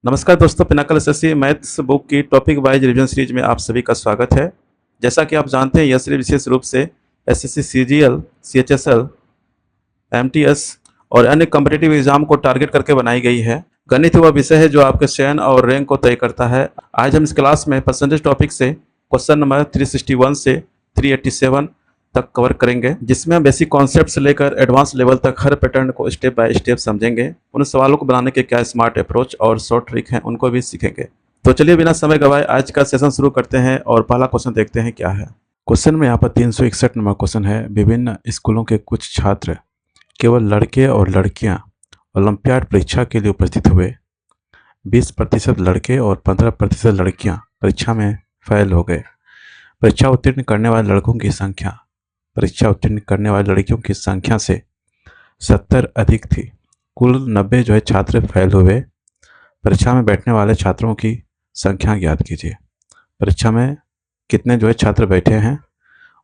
नमस्कार दोस्तों, Pinnacle SSC maths book की टॉपिक वाइज रिवीजन सीरीज में आप सभी का स्वागत है। जैसा कि आप जानते हैं, यह सीरीज विशेष रूप से एसएससी सीजीएल, सीएचएसएल, एमटीएस और अन्य कॉम्पिटिटिव एग्जाम को टारगेट करके बनाई गई है। गणित वह विषय है जो आपके चयन और रैंक को तय करता है। आज हम इस क्लास में परसेंटेज टॉपिक से क्वेश्चन नंबर 361 से 387 तक कवर करेंगे, जिसमें हम बेसिक कॉन्सेप्ट से लेकर एडवांस लेवल तक हर पैटर्न को स्टेप बाय स्टेप समझेंगे। उन सवालों को बनाने के क्या स्मार्ट अप्रोच और शॉर्ट ट्रिक हैं, उनको भी सीखेंगे। तो चलिए बिना समय गवाए आज का सेशन शुरू करते हैं और पहला क्वेश्चन देखते हैं क्या है। क्वेश्चन में यहाँ पर 361 नंबर क्वेश्चन है। विभिन्न स्कूलों के कुछ छात्र, केवल लड़के और लड़कियां, ओलंपियाड परीक्षा के लिए उपस्थित हुए। 20% लड़के और 15% लड़कियां परीक्षा में फेल हो गए। परीक्षा उत्तीर्ण करने वाले लड़कों की संख्या परीक्षा उत्तीर्ण करने वाली लड़कियों की संख्या से 70 अधिक थी। कुल 90 छात्र फेल हुए। परीक्षा में बैठने वाले छात्रों की संख्या ज्ञात कीजिए। परीक्षा में कितने छात्र बैठे हैं,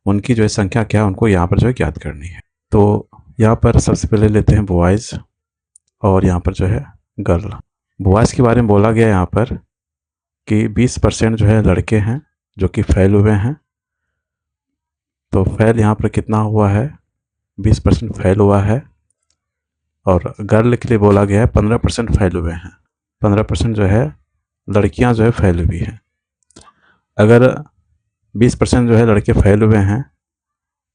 उनकी संख्या क्या है, उनको यहाँ पर ज्ञात करनी है। तो यहाँ पर सबसे पहले लेते हैं बॉयज़ और यहाँ पर गर्ल। बॉयज़ के बारे में बोला गया यहाँ पर कि 20% लड़के हैं जो कि फेल हुए हैं। तो फेल यहाँ पर कितना हुआ है, 20% फेल हुआ है। और गर्ल के लिए बोला गया है 15% फेल हुए हैं। 15% लड़कियां फेल हुई हैं। अगर 20% लड़के फेल हुए हैं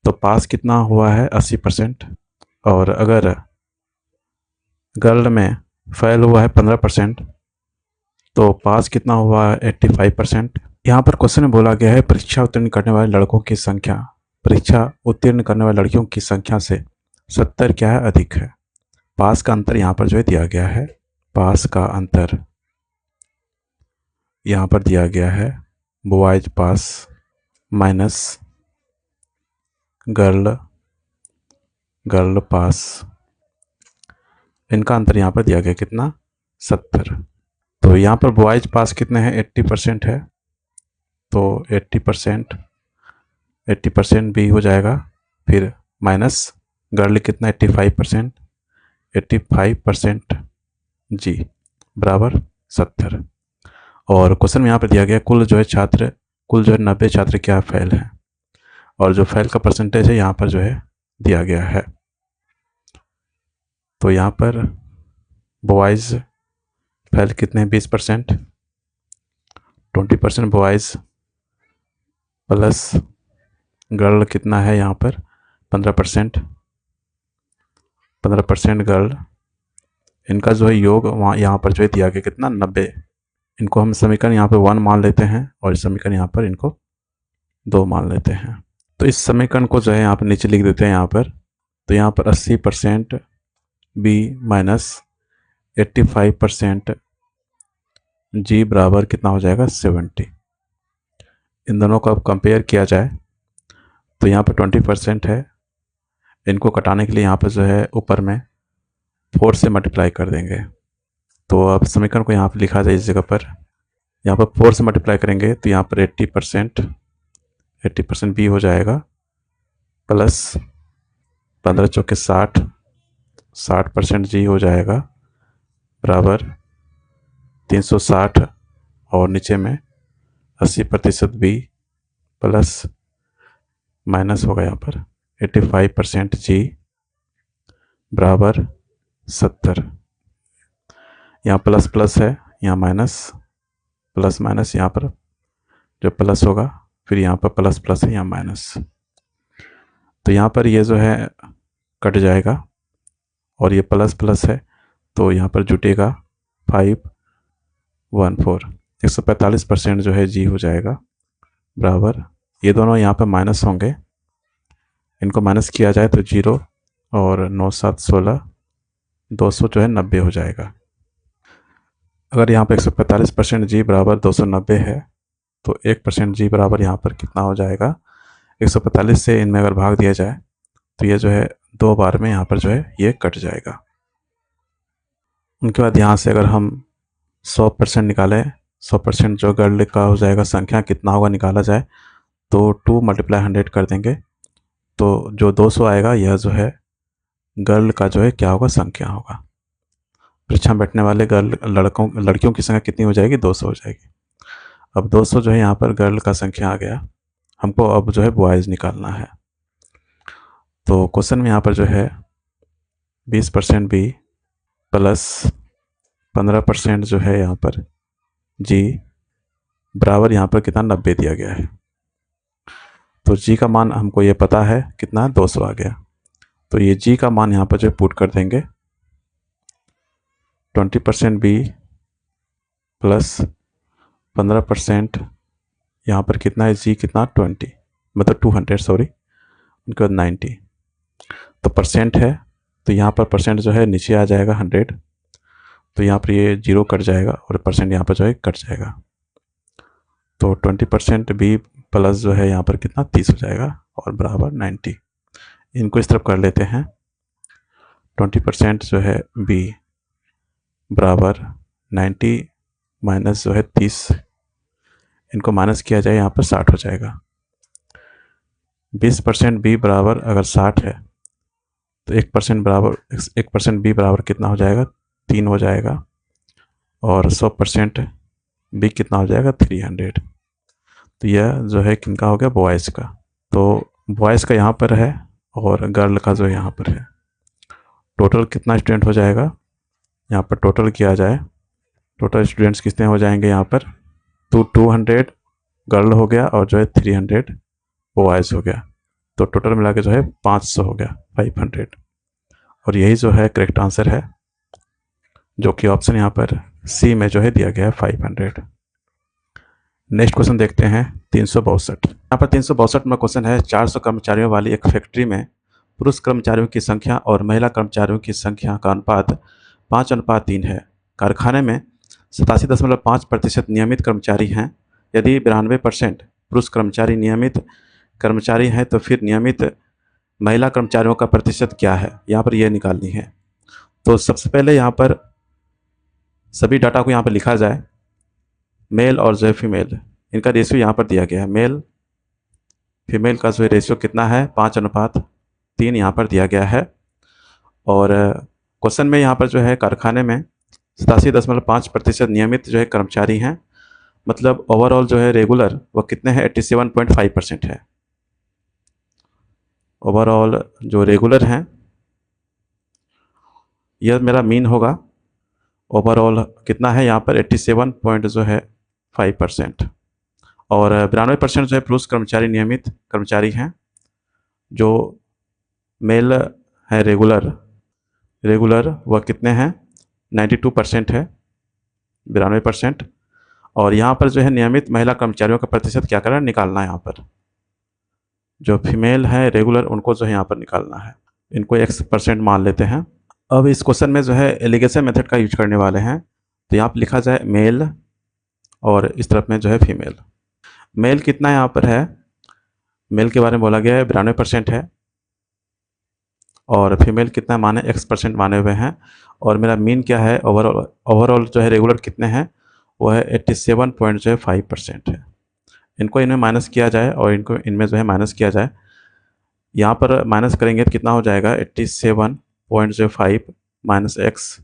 तो पास कितना हुआ है, 80%। और अगर गर्ल में फेल हुआ है 15% तो पास कितना हुआ है, 85%। यहाँ पर क्वेश्चन में बोला गया है परीक्षा उत्तीर्ण करने वाले लड़कों की संख्या परीक्षा उत्तीर्ण करने वाले लड़कियों की संख्या से 70 क्या है, अधिक है। पास का अंतर यहाँ पर दिया गया है। पास का अंतर यहाँ पर दिया गया है, बॉयज पास माइनस गर्ल पास। इनका अंतर यहाँ पर दिया गया कितना, 70। तो यहाँ पर बॉयज पास कितने हैं, 80% है। तो 80% भी हो जाएगा। फिर माइनस गर्ल कितना, 85%। 85% जी बराबर 70। और क्वेश्चन में यहाँ पर दिया गया कुल छात्र, कुल 90 छात्र क्या फेल हैं, और जो फेल का परसेंटेज है यहाँ पर दिया गया है। तो यहाँ पर बॉयज़ फेल कितने हैं, 20%। 20% बॉयज़ प्लस गर्ल कितना है यहाँ पर, 15%। 15% गर्ल, इनका योग वहाँ यहाँ पर दिया गया कितना, 90। इनको हम समीकरण यहाँ पर 1 मान लेते हैं और इस समीकरण यहाँ पर इनको 2 मान लेते हैं। तो इस समीकरण को यहाँ पर नीचे लिख देते हैं यहाँ पर। तो यहाँ पर 80% बी माइनस 85% जी बराबर कितना हो जाएगा, 70। इन दोनों को अब कंपेयर किया जाए तो यहाँ पर 20% है। इनको कटाने के लिए यहाँ पर ऊपर में 4 से मल्टीप्लाई कर देंगे। तो अब समीकरण को यहाँ पर लिखा जाए इस जगह पर, यहाँ पर 4 से मल्टीप्लाई करेंगे तो यहाँ पर 80% बी हो जाएगा प्लस 15 चौके 60% जी हो जाएगा बराबर 360 और नीचे में 80% बी प्लस माइनस होगा यहाँ पर 85% जी बराबर 70। यहाँ प्लस प्लस है, यहाँ माइनस, प्लस माइनस यहाँ पर प्लस होगा, फिर यहाँ पर प्लस प्लस है, यहाँ माइनस। तो यहाँ पर ये कट जाएगा और ये प्लस प्लस है तो यहाँ पर जुटेगा 514। 145% जी हो जाएगा बराबर, ये दोनों यहाँ पर माइनस होंगे, इनको माइनस किया जाए तो 0 और 9 7 16 200 90 हो जाएगा। अगर यहाँ पर 145% जी बराबर 290 है तो 1% जी बराबर यहाँ पर कितना हो जाएगा, 145 से इनमें अगर भाग दिया जाए तो ये 2 बार में यहाँ पर ये कट जाएगा। उनके बाद यहाँ से अगर हम 100% निकालें, 100% गर्ल का हो जाएगा, संख्या कितना होगा निकाला जाए तो 2 × 100 कर देंगे। तो जो 200 आएगा यह गर्ल का क्या होगा, संख्या होगा। परीक्षा में बैठने वाले लड़कियों की संख्या कितनी हो जाएगी? 200 हो जाएगी। अब 200 जो है यहाँ पर गर्ल का संख्या आ गया, हमको अब जो है बॉयज़ निकालना है। तो क्वेश्चन में यहाँ पर जो है 20% बी प्लस 15% जो है यहाँ पर जी बराबर यहाँ पर कितना 90 दिया गया है। तो जी का मान हमको ये पता है कितना, 200 आ गया। तो ये जी का मान यहाँ पर जो पुट कर देंगे 20% बी प्लस 15% यहाँ पर कितना है जी कितना 20 मतलब 200 सॉरी, उनके बाद 90। तो परसेंट है तो यहाँ पर परसेंट जो है नीचे आ जाएगा 100, तो यहाँ पर ये जीरो कट जाएगा और परसेंट यहाँ पर जो है कट जाएगा। तो 20% बी प्लस जो है यहाँ पर कितना 30 हो जाएगा और बराबर 90। इनको इस तरफ कर लेते हैं। 20% जो है बी बराबर 90 माइनस जो है 30, इनको माइनस किया जाए यहाँ पर 60 हो जाएगा। 20% बी बराबर अगर 60 है तो 1% बी बराबर कितना हो जाएगा 3 हो जाएगा और 100% बी कितना हो जाएगा 300। तो यह जो है किनका हो गया बॉयज़ का। तो बॉयज़ का यहाँ पर है और गर्ल का जो यहाँ पर है। टोटल कितना स्टूडेंट हो जाएगा, यहाँ पर टोटल किया जाए, टोटल स्टूडेंट्स कितने हो जाएंगे यहाँ पर 200 गर्ल हो गया और जो है 300 बॉयज़ हो गया। तो टोटल मिला के जो है 500 हो गया 500। और यही जो है करेक्ट आंसर है, जो कि ऑप्शन यहाँ पर सी में जो है दिया गया है 500। नेक्स्ट क्वेश्चन देखते हैं 362। यहाँ पर 362 में क्वेश्चन है 400 कर्मचारियों वाली एक फैक्ट्री में पुरुष कर्मचारियों की संख्या और महिला कर्मचारियों की संख्या का अनुपात 5:3 है। कारखाने में 87.5% नियमित कर्मचारी हैं। यदि 92% पुरुष कर्मचारी नियमित कर्मचारी हैं तो फिर नियमित महिला कर्मचारियों का प्रतिशत क्या है, यहाँ पर यह निकालनी है। तो सबसे पहले यहाँ पर सभी डाटा को यहाँ पर लिखा जाए। मेल और जो है फीमेल, इनका रेशियो यहाँ पर दिया गया है। मेल फीमेल का जो है रेशियो कितना है 5:3 यहाँ पर दिया गया है। और क्वेश्चन में यहाँ पर जो है कारखाने में 87.5% नियमित जो है कर्मचारी हैं, मतलब ओवरऑल जो है रेगुलर वो कितने हैं 87.5% है। ओवरऑल जो रेगुलर हैं यह मेरा मीन होगा। ओवरऑल कितना है यहाँ पर 87.5% और 92% जो है पुरुष कर्मचारी नियमित कर्मचारी हैं। जो मेल है रेगुलर वह कितने हैं 92% है 92%। और यहाँ पर जो है नियमित महिला कर्मचारियों का प्रतिशत क्या करना निकालना है। यहाँ पर जो फीमेल है रेगुलर उनको जो है यहाँ पर निकालना है, इनको X% मान लेते हैं। अब इस क्वेश्चन में जो है एलिगेशन मेथड का यूज करने वाले हैं। तो यहाँ पर लिखा जाए मेल और इस तरफ में जो है फीमेल। मेल कितना यहाँ पर है, मेल के बारे में बोला गया है 92% है और फीमेल कितना माने X% माने हुए हैं। और मेरा मीन क्या है ओवरऑल जो है रेगुलर कितने हैं वो है 87.5% है। इनको इनमें माइनस किया जाए और इनको इनमें जो है माइनस किया जाए। यहाँ पर माइनस करेंगे तो कितना हो जाएगा 87.5 माइनस एक्स,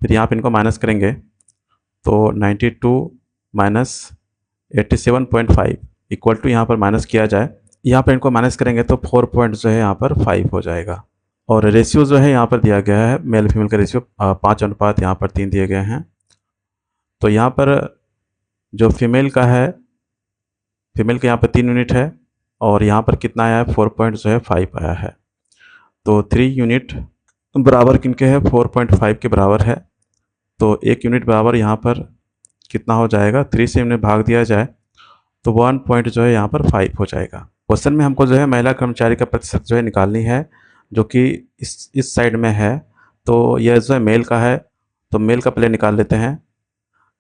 फिर यहाँ पर इनको माइनस करेंगे तो 92 माइनस 87.5 इक्वल टू यहाँ पर माइनस किया जाए, यहाँ पर इनको माइनस करेंगे तो 4 पॉइंट जो है यहाँ पर 5 हो जाएगा। और रेशियो जो है यहाँ पर दिया गया है मेल फीमेल का रेशियो 5:3 यहाँ पर 3 दिए गए हैं। तो यहाँ पर जो फीमेल का है, फीमेल का यहाँ पर 3 यूनिट है और यहाँ पर कितना आया है 4.5 आया है। तो 3 यूनिट बराबर किनके है 4.5 के बराबर है। तो 1 यूनिट बराबर यहाँ पर कितना हो जाएगा 3 से इन्हें भाग दिया जाए तो 1 पॉइंट जो है यहाँ पर 5 हो जाएगा। क्वेश्चन में हमको जो है महिला कर्मचारी का प्रतिशत जो है निकालनी है, जो कि इस साइड में है। तो यह जो है मेल का है तो मेल का पहले निकाल लेते हैं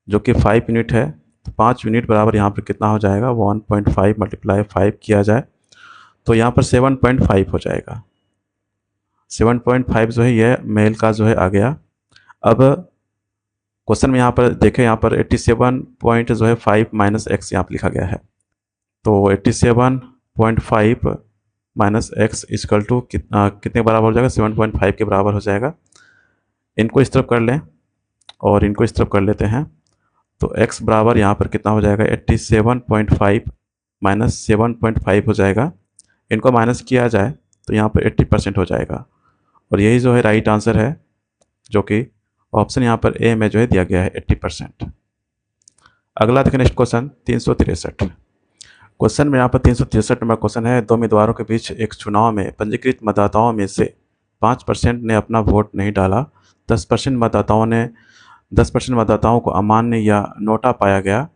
जो कि 5 यूनिट है। तो 5 यूनिट बराबर यहाँ पर कितना हो जाएगा 1.5 मल्टीप्लाई 5 किया जाए तो यहाँ पर 7.5 हो जाएगा। 7.5 जो है यह मेल का जो है आ गया। अब क्वेश्चन में यहाँ पर देखें, यहाँ पर 87.5 माइनस एक्स यहाँ पर लिखा गया है। तो 87.5 माइनस एक्स इक्वल टू कितने बराबर हो जाएगा 7.5 के बराबर हो जाएगा। इनको इस तरफ कर लें और इनको इस तरफ कर लेते हैं, तो x बराबर यहाँ पर कितना हो जाएगा, 87.5 माइनस 7.5 हो जाएगा। इनको माइनस किया जाए तो यहाँ पर 80% हो जाएगा, और यही जो है राइट आंसर है, जो कि ऑप्शन यहाँ पर ए में जो है दिया गया है 80%। अगला देखिए नेक्स्ट क्वेश्चन 363। क्वेश्चन में यहाँ पर 363 नंबर क्वेश्चन है। दो उम्मीदवारों के बीच एक चुनाव में पंजीकृत मतदाताओं में से 5% ने अपना वोट नहीं डाला, 10% मतदाताओं को अमान्य या नोटा पाया गया।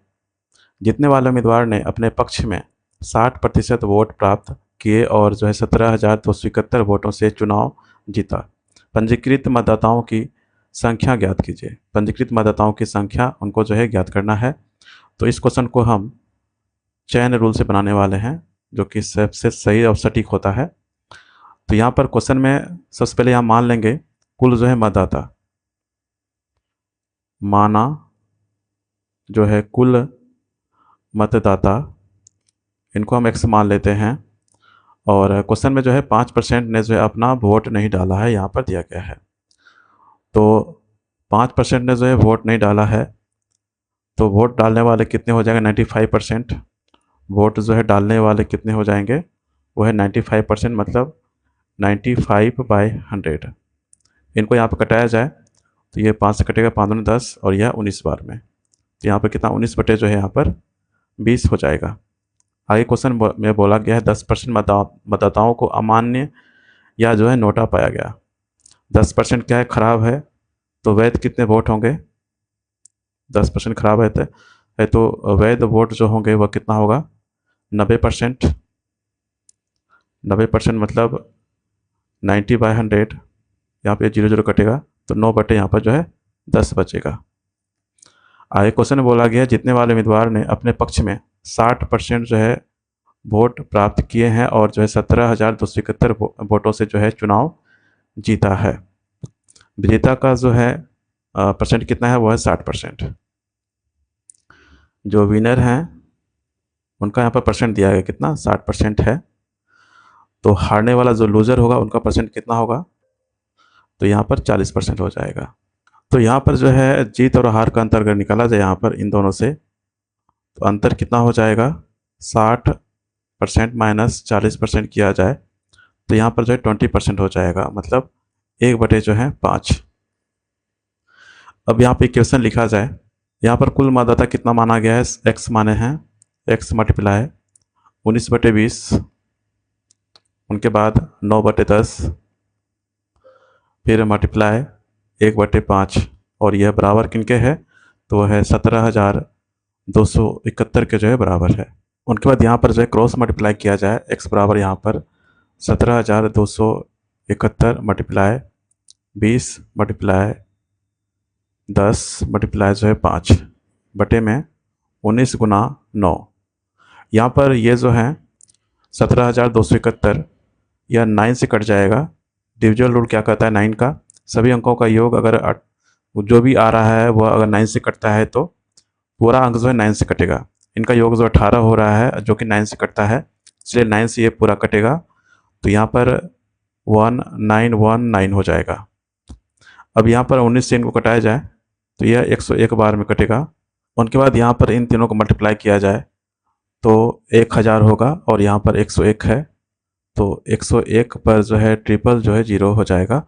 जीतने वाले उम्मीदवार ने अपने पक्ष में 60% वोट प्राप्त किए और जो है 17,271 वोटों से चुनाव जीता। पंजीकृत मतदाताओं की संख्या ज्ञात कीजिए। पंजीकृत मतदाताओं की संख्या उनको जो है ज्ञात करना है। तो इस क्वेश्चन को हम चयन रूल से बनाने वाले हैं, जो कि सबसे सही और सटीक होता है। तो यहाँ पर क्वेश्चन में सबसे पहले यहाँ मान लेंगे कुल जो है मतदाता, माना जो है कुल मतदाता, इनको हम x मान लेते हैं। और क्वेश्चन में जो है 5% ने जो है अपना वोट नहीं डाला है, यहाँ पर दिया गया है। तो 5% ने जो है वोट नहीं डाला है, तो वोट डालने वाले कितने हो जाएंगे, 95%। वोट जो है डालने वाले कितने हो जाएंगे, वो है 95%, मतलब 95/100। इनको यहाँ पर कटाया जाए तो ये 5 से कटेगा, 5 दूनी 10 और यह 19 बार में, तो यहाँ पर कितना 19 बटे जो है यहाँ पर 20 हो जाएगा। आगे क्वेश्चन में बोला गया है 10% मतदाताओं को अमान्य या जो है नोटा पाया गया। 10% क्या है, खराब है, तो वैध कितने वोट होंगे, 10% खराब है तो वैध वोट जो होंगे वह कितना होगा, 90%। 90% मतलब 90/100, यहाँ पे 0 कटेगा तो 9 बटे यहाँ पर जो है 10 बचेगा। आगे क्वेश्चन में बोला गया जितने वाले उम्मीदवार ने अपने पक्ष में 60% जो है वोट प्राप्त किए हैं और जो है 17,271 वोटों से जो है चुनाव जीता है। विजेता का जो है परसेंट कितना है, वो है 60%। जो विनर हैं उनका यहाँ पर परसेंट दिया गया कितना, 60% है। तो हारने वाला जो लूज़र होगा उनका परसेंट कितना होगा, तो यहाँ पर 40% हो जाएगा। तो यहाँ पर जो है जीत और हार का अंतर अगर निकाला जाए यहाँ पर इन दोनों से, तो अंतर कितना हो जाएगा, 60% माइनस 40% किया जाए तो यहाँ पर जो है 20% हो जाएगा, मतलब 1 बटे जो है 5। अब यहाँ पे इक्वेशन लिखा जाए, यहाँ पर कुल मतदाता कितना माना गया है, x माने हैं, x मल्टीप्लाई 19/20, उनके बाद 9/10, फिर मल्टीप्लाई 1/5, और यह बराबर किनके है, तो वह है 17,271 के जो है बराबर है। उनके बाद यहाँ पर जो है क्रॉस मल्टीप्लाई किया जाए, x बराबर यहाँ पर 17,271 मल्टीप्लाई 20 मल्टीप्लाई 10 मल्टीप्लाई जो है 5 बटे में 19 गुना 9। यहाँ पर ये जो है 17,271 यह 9 से कट जाएगा। डिविजन रूल क्या कहता है, 9 का सभी अंकों का योग अगर जो भी आ रहा है वह अगर 9 से कटता है तो पूरा अंक जो है 9 से कटेगा। इनका योग जो 18 हो रहा है जो कि 9 से कटता है, इसलिए 9 से ये पूरा कटेगा, तो यहाँ पर 1919 हो जाएगा। अब यहाँ पर 19 से इनको कटाया जाए तो यह 101 बार में कटेगा। उनके बाद यहाँ पर इन तीनों को मल्टीप्लाई किया जाए तो 1000 होगा, और यहाँ पर 101 है, तो 101 पर जो है ट्रिपल जो है 0 हो जाएगा,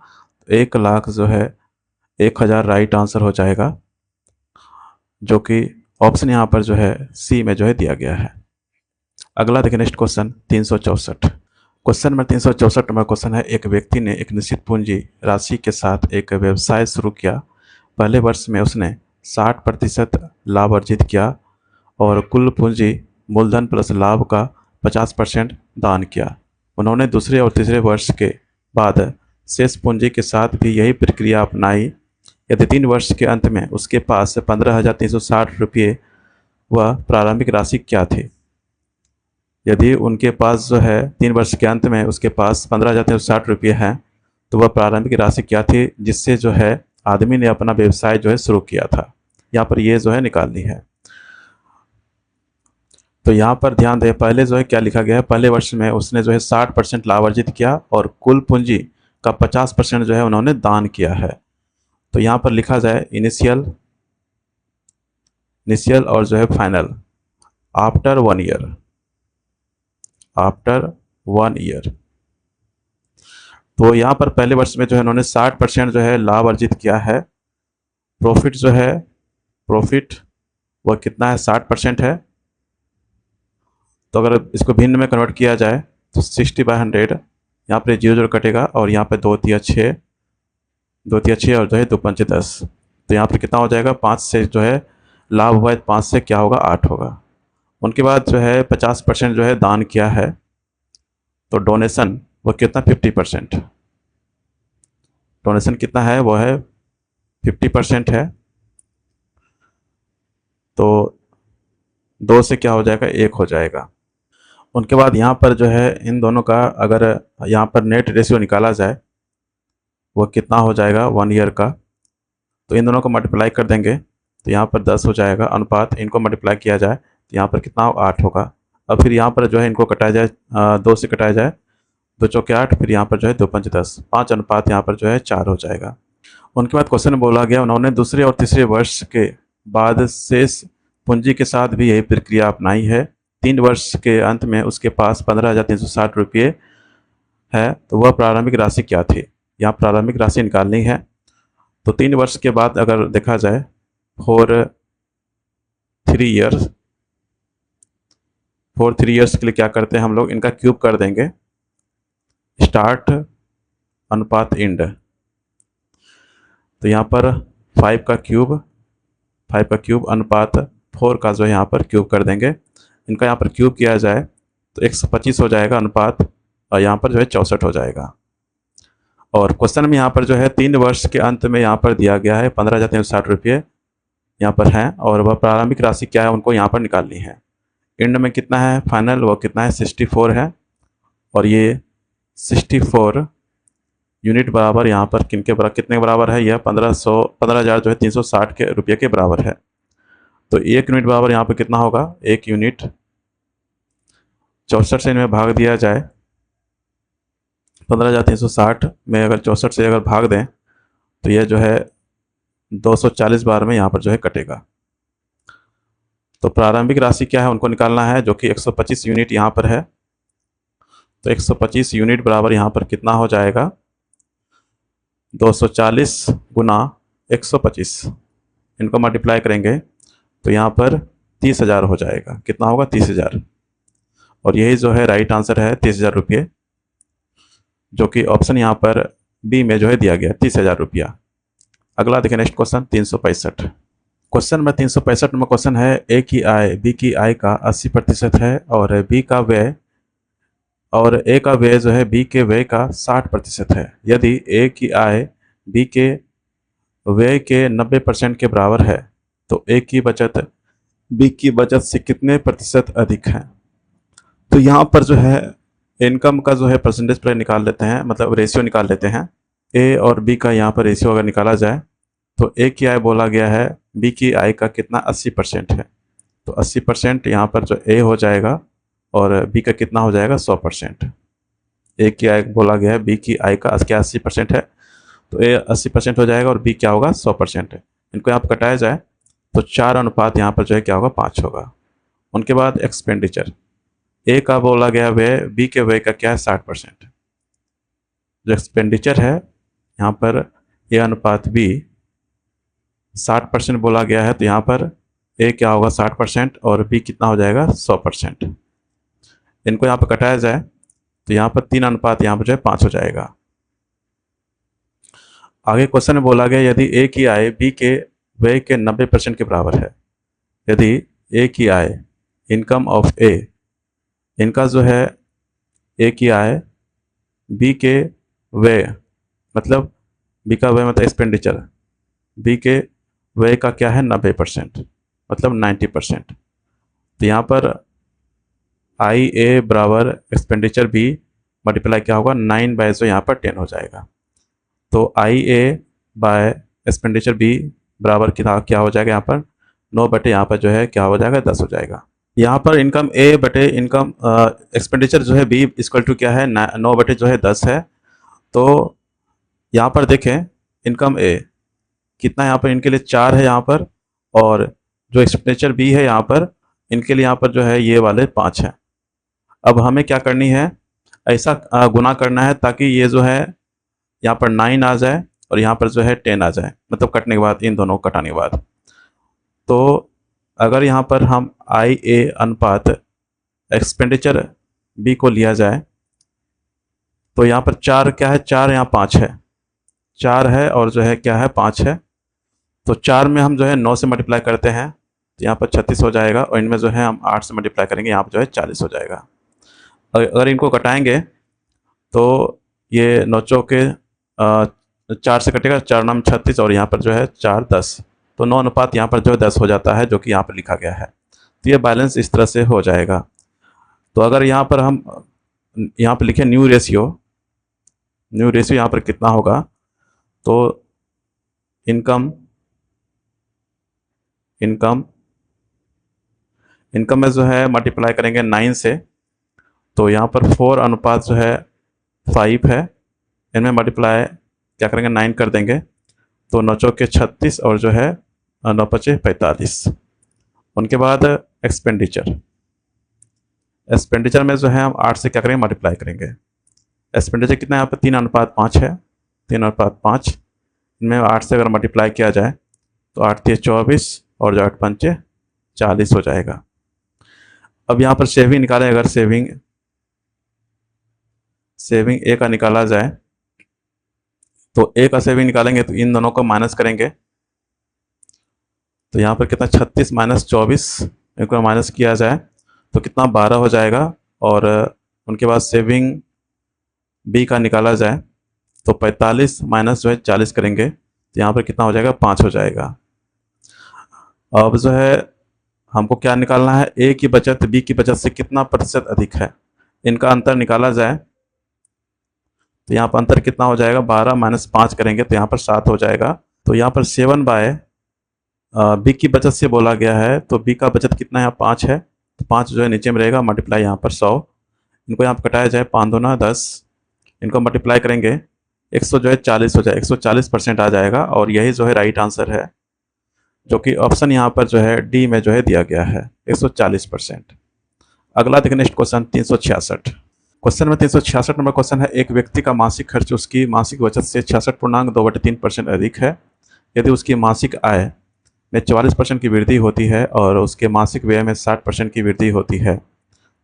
1 लाख जो है 1000 राइट आंसर हो जाएगा, जो कि ऑप्शन यहाँ पर जो है सी में जो है दिया गया है। अगला देखिए next question 364। Question number 364 number question है, एक व्यक्ति ने एक निश्चित पूंजी राशि के साथ एक व्यवसाय शुरू किया। पहले वर्ष में उसने 60% लाभ अर्जित किया और कुल पूंजी मूलधन प्लस लाभ का 50% दान किया। उन्होंने दूसरे और तीसरे वर्ष के बाद शेष पूंजी के साथ भी यही प्रक्रिया अपनाई। यदि 3 वर्ष के अंत में उसके पास 15,360 रुपये वह प्रारंभिक राशि क्या थी। यदि उनके पास जो है 3 वर्ष के अंत में उसके पास 15,360 रुपये हैं, तो वह प्रारंभिक राशि क्या थी जिससे जो है आदमी ने अपना व्यवसाय जो है शुरू किया था। यहाँ पर ये जो है निकालनी है। तो यहाँ पर ध्यान दें, पहले जो है क्या लिखा गया है, पहले वर्ष में उसने जो है 60% लाभ अर्जित किया और कुल पूंजी का 50% जो है उन्होंने दान किया है। तो यहाँ पर लिखा जाए इनिशियल और जो है final after 1 year, after 1 year. तो यहाँ पर पहले वर्ष में जो है इन्होंने 60% जो है लाभ अर्जित किया है। प्रॉफिट जो है, प्रॉफिट वह कितना है, 60% है। तो अगर इसको भिन्न में कन्वर्ट किया जाए तो 60/100, यहाँ पर 0 कटेगा और यहाँ पर 2 तिया 6, 2 तिया 6 और जो है 2 पंचे 10। तो यहाँ पर कितना हो जाएगा, 5 से जो है लाभ हुआ है, 5 से क्या होगा, 8 होगा। उनके बाद जो है 50% जो है दान किया है। तो डोनेशन वो कितना, 50%। डोनेशन कितना है, वो है 50% है। तो 2 से क्या हो जाएगा, 1 हो जाएगा। उनके बाद यहाँ पर जो है इन दोनों का अगर यहाँ पर नेट रेशियो निकाला जाए वो कितना हो जाएगा 1 ईयर का। तो इन दोनों को मल्टीप्लाई कर देंगे तो यहाँ पर 10 हो जाएगा अनुपात। इनको मल्टीप्लाई किया जाए तो यहाँ पर कितना 8 होगा। अब फिर यहाँ पर जो है इनको कटाया जाए, 2 से कटाया जाए, 2 चौके 8, फिर यहाँ पर जो है 2 पंच 10, 5 अनुपात यहाँ पर जो है 4 हो जाएगा। उनके बाद क्वेश्चन में बोला गया उन्होंने दूसरे और तीसरे वर्ष के बाद शेष पूंजी के साथ भी यही प्रक्रिया अपनाई है। 3 वर्ष के अंत में उसके पास 15,360 रुपये है। तो वह प्रारंभिक राशि क्या थी, यहाँ प्रारंभिक राशि निकालनी है। तो 3 वर्ष के बाद अगर देखा जाए फॉर 3 ईयर्स, फॉर 3 ईयर्स के लिए क्या करते हैं हम लोग, इनका क्यूब कर देंगे, स्टार्ट अनुपात एंड। तो यहाँ पर 5 का क्यूब अनुपात 4 का जो है यहाँ पर क्यूब कर देंगे। इनका यहाँ पर क्यूब किया जाए तो 125 हो जाएगा अनुपात, और यहाँ पर जो है 64 हो जाएगा। और क्वेश्चन में यहाँ पर जो है 3 वर्ष के अंत में यहाँ पर दिया गया है 15,360 रुपये यहाँ पर हैं, और वह प्रारंभिक राशि क्या है उनको यहाँ पर निकालनी है। एंड में कितना है फाइनल, वो कितना है 64 है। और ये 64 यूनिट बराबर यहाँ पर किनके बराबर, कितने बराबर है, यह 15,000 जो है 360 के रुपये के बराबर है। तो 1 यूनिट बराबर यहाँ पर कितना होगा, 1 यूनिट 64 से इनमें भाग दिया जाए, 15,360 में अगर 64 से अगर भाग दें तो यह जो है 240 बार में यहाँ पर जो है कटेगा। तो प्रारंभिक राशि क्या है उनको निकालना है, जो कि 125 यूनिट यहाँ पर है। तो 125 यूनिट बराबर यहाँ पर कितना हो जाएगा, 240 गुना 125, इनको मल्टीप्लाई करेंगे तो यहाँ पर 30,000 हो जाएगा। कितना होगा, 30,000। और यही जो है राइट आंसर है 30,000 रुपये, जो कि ऑप्शन यहाँ पर बी में जो है दिया गया 30,000 रुपया। अगला देखिए नेक्स्ट क्वेश्चन 365। क्वेश्चन में 365 नंबर क्वेश्चन है, ए की आय बी की आय का 80% है और बी का व्यय, और ए का व्यय जो है बी के व्यय का 60% है। यदि ए की आय बी के व्यय के 90% के बराबर है तो ए की बचत बी की बचत से कितने प्रतिशत अधिक है। तो यहाँ पर जो है इनकम का जो है परसेंटेज पर निकाल लेते हैं, मतलब रेशियो निकाल लेते हैं। ए और बी का यहाँ पर रेशियो अगर निकाला जाए तो ए की आय बोला गया है बी की आय का कितना 80% है। तो 80% यहाँ पर जो ए हो जाएगा और बी का कितना हो जाएगा 100%। ए की आय बोला गया है बी की आय का क्या 80% है, तो ए 80% हो जाएगा और बी क्या होगा 100% है। इनको यहाँ पर कटाया जाए तो 4 अनुपात यहाँ पर जो है क्या होगा 5 होगा। उनके बाद एक्सपेंडिचर, ए का बोला गया व्यय बी के व्यय का क्या है 60%। जो एक्सपेंडिचर है यहाँ पर ए अनुपात बी 60% बोला गया है, तो यहाँ पर ए क्या होगा 60% और बी कितना हो जाएगा 100%। इनको यहाँ पर कटाया जाए तो यहाँ पर 3 अनुपात यहाँ पर जो है 5 हो जाएगा। आगे क्वेश्चन में बोला गया यदि ए की आय बी के व्यय के 90% के बराबर है। यदि ए की आय इनकम ऑफ ए, इनका जो है ए की आय बी के व्यय, मतलब बी का व्यय मतलब एक्सपेंडिचर, बी के व्यय का क्या है 90%, मतलब 90%। तो यहाँ पर आई ए बराबर एक्सपेंडिचर बी मल्टीप्लाई क्या होगा 9 बाय जो यहाँ पर 10 हो जाएगा। तो आई ए बाय एक्सपेंडिचर बी बराबर क्या हो जाएगा, यहाँ पर 9 बटे यहाँ पर जो है क्या हो जाएगा 10 हो जाएगा। यहाँ पर इनकम ए बटे इनकम एक्सपेंडिचर जो है बी इक्वल टू क्या है 9 बटे जो है 10 है। तो यहाँ पर देखें इनकम ए कितना यहाँ पर इनके लिए 4 है यहाँ पर, और जो एक्सपेंडिचर बी है यहाँ पर, इनके लिए यहाँ पर जो है ये वाले 5 हैं। अब हमें क्या करनी है, ऐसा गुना करना है ताकि ये जो है यहाँ पर 9 आ जाए और यहाँ पर जो है 10 आ जाए, मतलब कटने के बाद, इन दोनों को कटाने के बाद। तो अगर यहाँ पर हम आई ए अनुपात एक्सपेंडिचर बी को लिया जाए तो यहाँ पर 4 क्या है, 4 यहाँ 5 है, 4 है और जो है क्या है 5 है। तो 4 में हम जो है 9 से मल्टीप्लाई करते हैं तो यहाँ पर 36 हो जाएगा, और इनमें जो है हम 8 से मल्टीप्लाई करेंगे, यहाँ पर जो है 40 हो जाएगा। अगर इनको कटाएंगे तो ये 9 चौके 4 से कटेगा, 4 9 36, और यहाँ पर जो है 4 10, तो 9 अनुपात यहाँ पर जो है 10 हो जाता है, जो कि यहाँ पर लिखा गया है। तो ये बैलेंस इस तरह से हो जाएगा। तो अगर यहाँ पर हम यहाँ पर लिखें न्यू रेशियो यहाँ पर कितना होगा, तो इनकम में जो है मल्टीप्लाई करेंगे 9 से, तो यहाँ पर 4 अनुपात जो है 5 है, इनमें मल्टीप्लाई क्या करेंगे 9 कर देंगे, तो 9 चौके 36 और जो है 9 पचे 45। उनके बाद एक्सपेंडिचर में जो है हम 8 से क्या करेंगे मल्टीप्लाई करेंगे। एक्सपेंडिचर कितना है यहाँ पर 3 अनुपात 5 है, 3 अनुपात 5, इनमें 8 से अगर मल्टीप्लाई किया जाए तो 8 3 24 और जो 8 पंचे 40 हो जाएगा। अब यहाँ पर सेविंग निकालें, अगर सेविंग ए का निकाला जाए तो ए का सेविंग निकालेंगे तो इन दोनों को माइनस करेंगे, तो यहाँ पर कितना 36 माइनस 24, इनको माइनस किया जाए तो कितना 12 हो जाएगा। और उनके बाद सेविंग बी का निकाला जाए तो 45 माइनस जो है 40 करेंगे तो यहाँ पर कितना हो जाएगा 5 हो जाएगा। अब जो है हमको क्या निकालना है, ए की बचत बी की बचत से कितना प्रतिशत अधिक है, इनका अंतर निकाला जाए तो यहाँ पर अंतर कितना हो जाएगा, 12 माइनस 5 करेंगे तो यहाँ पर 7 हो जाएगा। तो यहाँ पर 7 बाय बी की बचत से बोला गया है, तो बी का बचत कितना है, 5 है, तो 5 जो है नीचे में रहेगा, मल्टीप्लाई यहाँ पर 100, इनको यहाँ पर कटाया जाए 5 दूना 10, इनको मल्टीप्लाई करेंगे 100 जो है 40 हो जाए, 140% आ जाएगा, और यही जो है राइट आंसर है, जो कि ऑप्शन यहाँ पर जो है डी में जो है दिया गया है 140%। अगला देखिए नेक्स्ट क्वेश्चन 366। क्वेश्चन में 366 नंबर क्वेश्चन है, एक व्यक्ति का मासिक खर्च उसकी मासिक बचत से 66.2/3% अधिक है। यदि उसकी मासिक आय में 44% की वृद्धि होती है और उसके मासिक व्यय में 60% की वृद्धि होती है,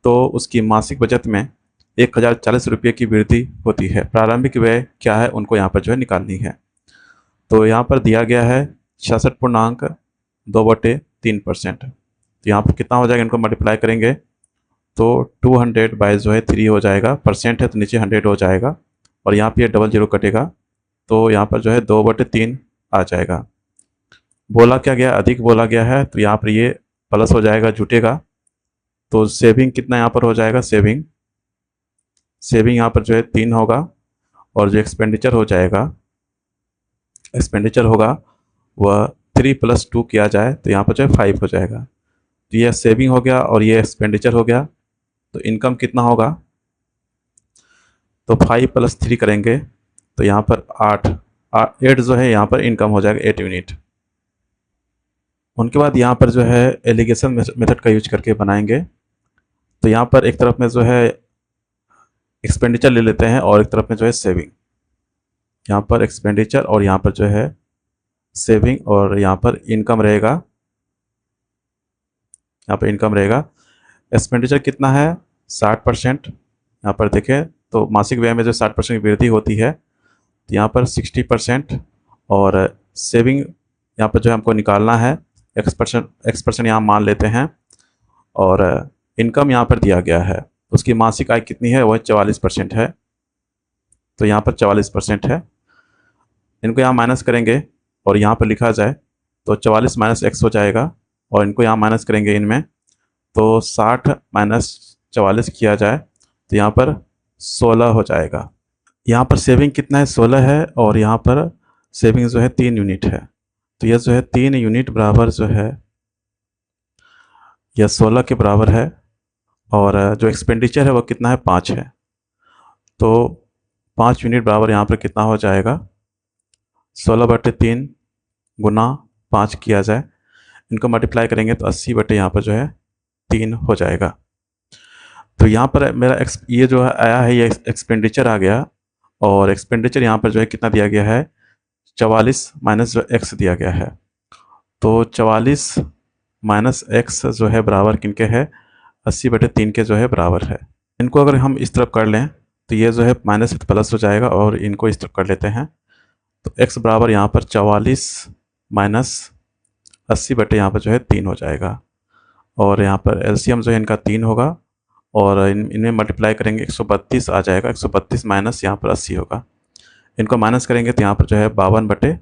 तो उसकी मासिक बचत में 1040 रुपये की वृद्धि होती है। प्रारंभिक व्यय क्या है, उनको यहाँ पर जो है निकालनी है। तो यहाँ पर दिया गया है 66.2/3%, तो यहाँ पर कितना हो जाएगा, इनको मल्टीप्लाई करेंगे तो 200 बाय जो है 3 हो जाएगा, परसेंट है तो नीचे 100 हो जाएगा, और यहाँ पे डबल जीरो कटेगा तो यहाँ पर जो है 2/3 आ जाएगा। बोला क्या गया, अधिक बोला गया है, तो यहाँ पर ये प्लस हो जाएगा, जुटेगा, तो सेविंग कितना यहाँ पर हो जाएगा, सेविंग यहाँ पर जो है 3 होगा, और जो एक्सपेंडिचर होगा वह 3 + 2 किया जाए तो यहाँ पर जो है 5 हो जाएगा। तो ये सेविंग हो गया और ये एक्सपेंडिचर हो गया। तो इनकम कितना होगा, तो 5 + 3 करेंगे तो यहाँ पर 8 जो है यहाँ पर इनकम हो जाएगा 8 यूनिट। उनके बाद यहाँ पर जो है एलिगेशन मेथड का यूज करके बनाएंगे। तो यहाँ पर एक तरफ में जो है एक्सपेंडिचर ले लेते हैं और एक तरफ में जो है सेविंग, यहाँ पर एक्सपेंडिचर और यहाँ पर जो है सेविंग, और यहाँ पर इनकम रहेगा, यहाँ पर इनकम रहेगा। एक्सपेंडिचर कितना है 60%, यहाँ पर देखें तो मासिक व्यय में जो 60% की वृद्धि होती है, तो यहाँ पर 60%, और सेविंग यहाँ पर जो है हमको निकालना है x% यहाँ मान लेते हैं, और इनकम यहाँ पर दिया गया है, उसकी मासिक आय कितनी है, वह 44% है, तो यहाँ पर 44% है। इनको यहाँ माइनस करेंगे और यहाँ पर लिखा जाए तो 44 - x हो जाएगा, और इनको यहाँ माइनस करेंगे इनमें तो 60 - 44 किया जाए तो यहाँ पर 16 हो जाएगा। यहाँ पर सेविंग कितना है, 16 है, और यहाँ पर सेविंग जो है 3 यूनिट है, तो यह जो है 3 यूनिट बराबर जो है यह 16 के बराबर है, और जो एक्सपेंडिचर है वो कितना है 5 है, तो 5 यूनिट बराबर यहाँ पर कितना हो जाएगा 16/3 गुना 5 किया जाए, इनको मल्टीप्लाई करेंगे तो 80 बटे यहाँ पर जो है 3 हो जाएगा। तो यहाँ पर मेरा ये जो है आया है, ये एक्सपेंडिचर आ गया, और एक्सपेंडिचर यहाँ पर जो है कितना दिया गया है, 44 माइनस जो एक्स दिया गया है। तो 44 माइनस एक्स जो है बराबर किनके है, 80 बटे 3 के जो है बराबर है। इनको अगर हम इस तरफ कर लें तो ये जो है माइनस प्लस हो जाएगा, और इनको इस तरफ कर लेते हैं तो x बराबर यहाँ पर 44 माइनस 80 बटे यहाँ पर जो है 3 हो जाएगा। और यहाँ पर एलसीएम जो है इनका 3 होगा, और इन्हें मल्टीप्लाई करेंगे 132 आ जाएगा। 132 माइनस यहाँ पर 80 होगा, इनको माइनस करेंगे तो यहाँ पर जो है 52 बटे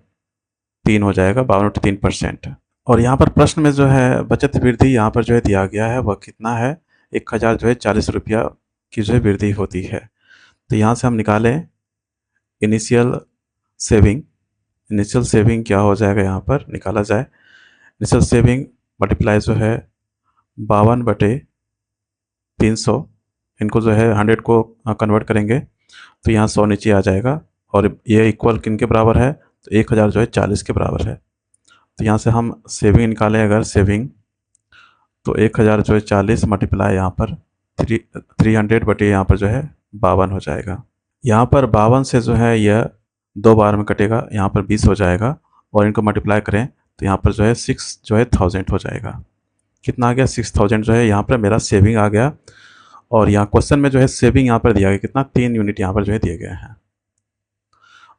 3 हो जाएगा, 52 बटे 3%। और यहाँ पर प्रश्न में जो है बचत वृद्धि यहाँ पर जो है दिया गया है, वह कितना है, 1000 जो है 40 रुपया की जो है वृद्धि होती है। तो यहाँ से हम निकालें इनिशियल सेविंग। इनिशियल सेविंग क्या हो जाएगा, यहाँ पर निकाला जाए, इनिशियल सेविंग मल्टीप्लाई जो है 52 बटे 300, इनको जो है 100 को कन्वर्ट करेंगे तो यहाँ 100 नीचे आ जाएगा, और ये इक्वल किन के बराबर है, तो 1000 जो है 40 के बराबर है। तो यहाँ से हम सेविंग निकालें अगर सेविंग, तो 1000 जो है 40 मल्टीप्लाई यहाँ पर 300 बटे यहाँ पर जो है 52 हो जाएगा। यहाँ पर 52 से जो है यह 2 बार में कटेगा, यहाँ पर 20 हो जाएगा, और इनको मल्टीप्लाई करें तो यहाँ पर जो है 6 जो है 1000 हो जाएगा। कितना आ गया, 6000 जो है यहाँ पर मेरा सेविंग आ गया। और यहाँ क्वेश्चन में जो है सेविंग यहाँ पर दिया गया कितना, 3 यूनिट यहाँ पर जो है दिए गए हैं।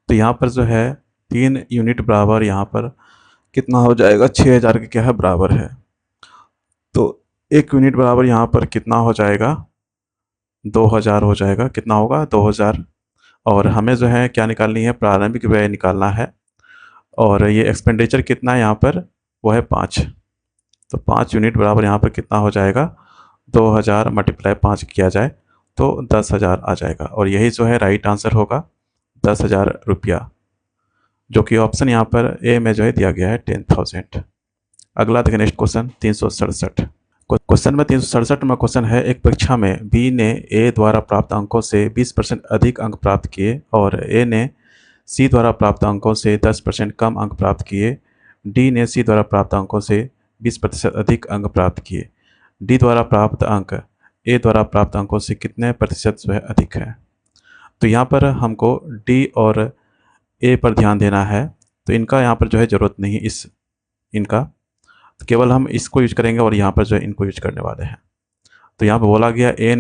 तो यहाँ पर जो है 3 यूनिट बराबर यहाँ पर कितना हो जाएगा, 6000 के क्या है बराबर है। तो 1 यूनिट बराबर यहाँ पर कितना हो जाएगा, 2000 हो जाएगा। कितना होगा, 2000। और हमें जो है क्या निकालनी है, प्रारंभिक व्यय निकालना है। और ये एक्सपेंडिचर कितना है यहाँ पर, वो है 5। तो 5 यूनिट बराबर यहाँ पर कितना हो जाएगा, 2000 मल्टीप्लाई 5 किया जाए तो 10,000 आ जाएगा। और यही जो है राइट आंसर होगा, 10,000 रुपया, जो कि ऑप्शन यहाँ पर ए में जो है दिया गया है 10,000। अगला देखिए नेक्स्ट क्वेश्चन 367। क्वेश्चन में 367 में क्वेश्चन है, एक परीक्षा में बी ने ए द्वारा प्राप्त अंकों से 20% अधिक अंक प्राप्त किए, और ए ने सी द्वारा प्राप्त अंकों से 10% कम अंक प्राप्त किए। डी ने सी द्वारा प्राप्त अंकों से 20% अधिक अंक प्राप्त किए। डी द्वारा प्राप्त अंक ए द्वारा प्राप्त अंकों से कितने प्रतिशत जो है अधिक है। तो यहाँ पर हमको डी और ए पर ध्यान देना है, तो इनका यहाँ पर जो है ज़रूरत नहीं, इनका तो केवल हम इसको यूज करेंगे, और यहाँ पर जो है इनको यूज करने वाले हैं। तो यहाँ पर बोला गया ए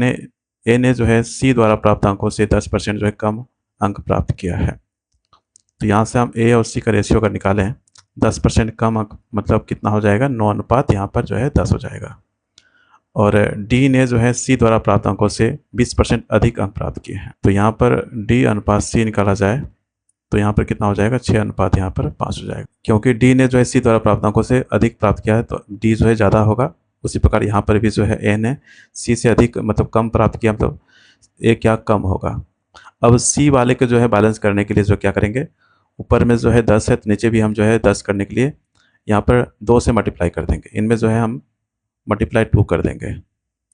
ने जो है सी द्वारा प्राप्त अंकों से 10% जो है कम अंक प्राप्त किया है। तो यहाँ से हम ए और सी का रेशियो अगर निकालें, 10% कम अंक मतलब कितना हो जाएगा, 9 अनुपात यहाँ पर जो है 10 हो जाएगा। और डी ने जो है सी द्वारा प्राप्त अंकों से 20% अधिक अंक प्राप्त किए हैं। तो यहाँ पर डी अनुपात सी निकाला जाए तो यहाँ पर कितना हो जाएगा, 6 अनुपात यहाँ पर 5 हो जाएगा। क्योंकि डी ने जो है सी द्वारा प्राप्त अंकों से अधिक प्राप्त किया है तो डी जो है ज़्यादा होगा। उसी प्रकार यहाँ पर भी जो है ए ने सी से अधिक मतलब कम प्राप्त किया, मतलब ए क्या कम होगा। अब सी वाले के जो है बैलेंस करने के लिए जो क्या करेंगे, ऊपर में जो है 10 है तो नीचे भी हम जो है 10 करने के लिए यहाँ पर 2 से मल्टीप्लाई कर देंगे। इनमें जो है हम मल्टीप्लाई 2 कर देंगे,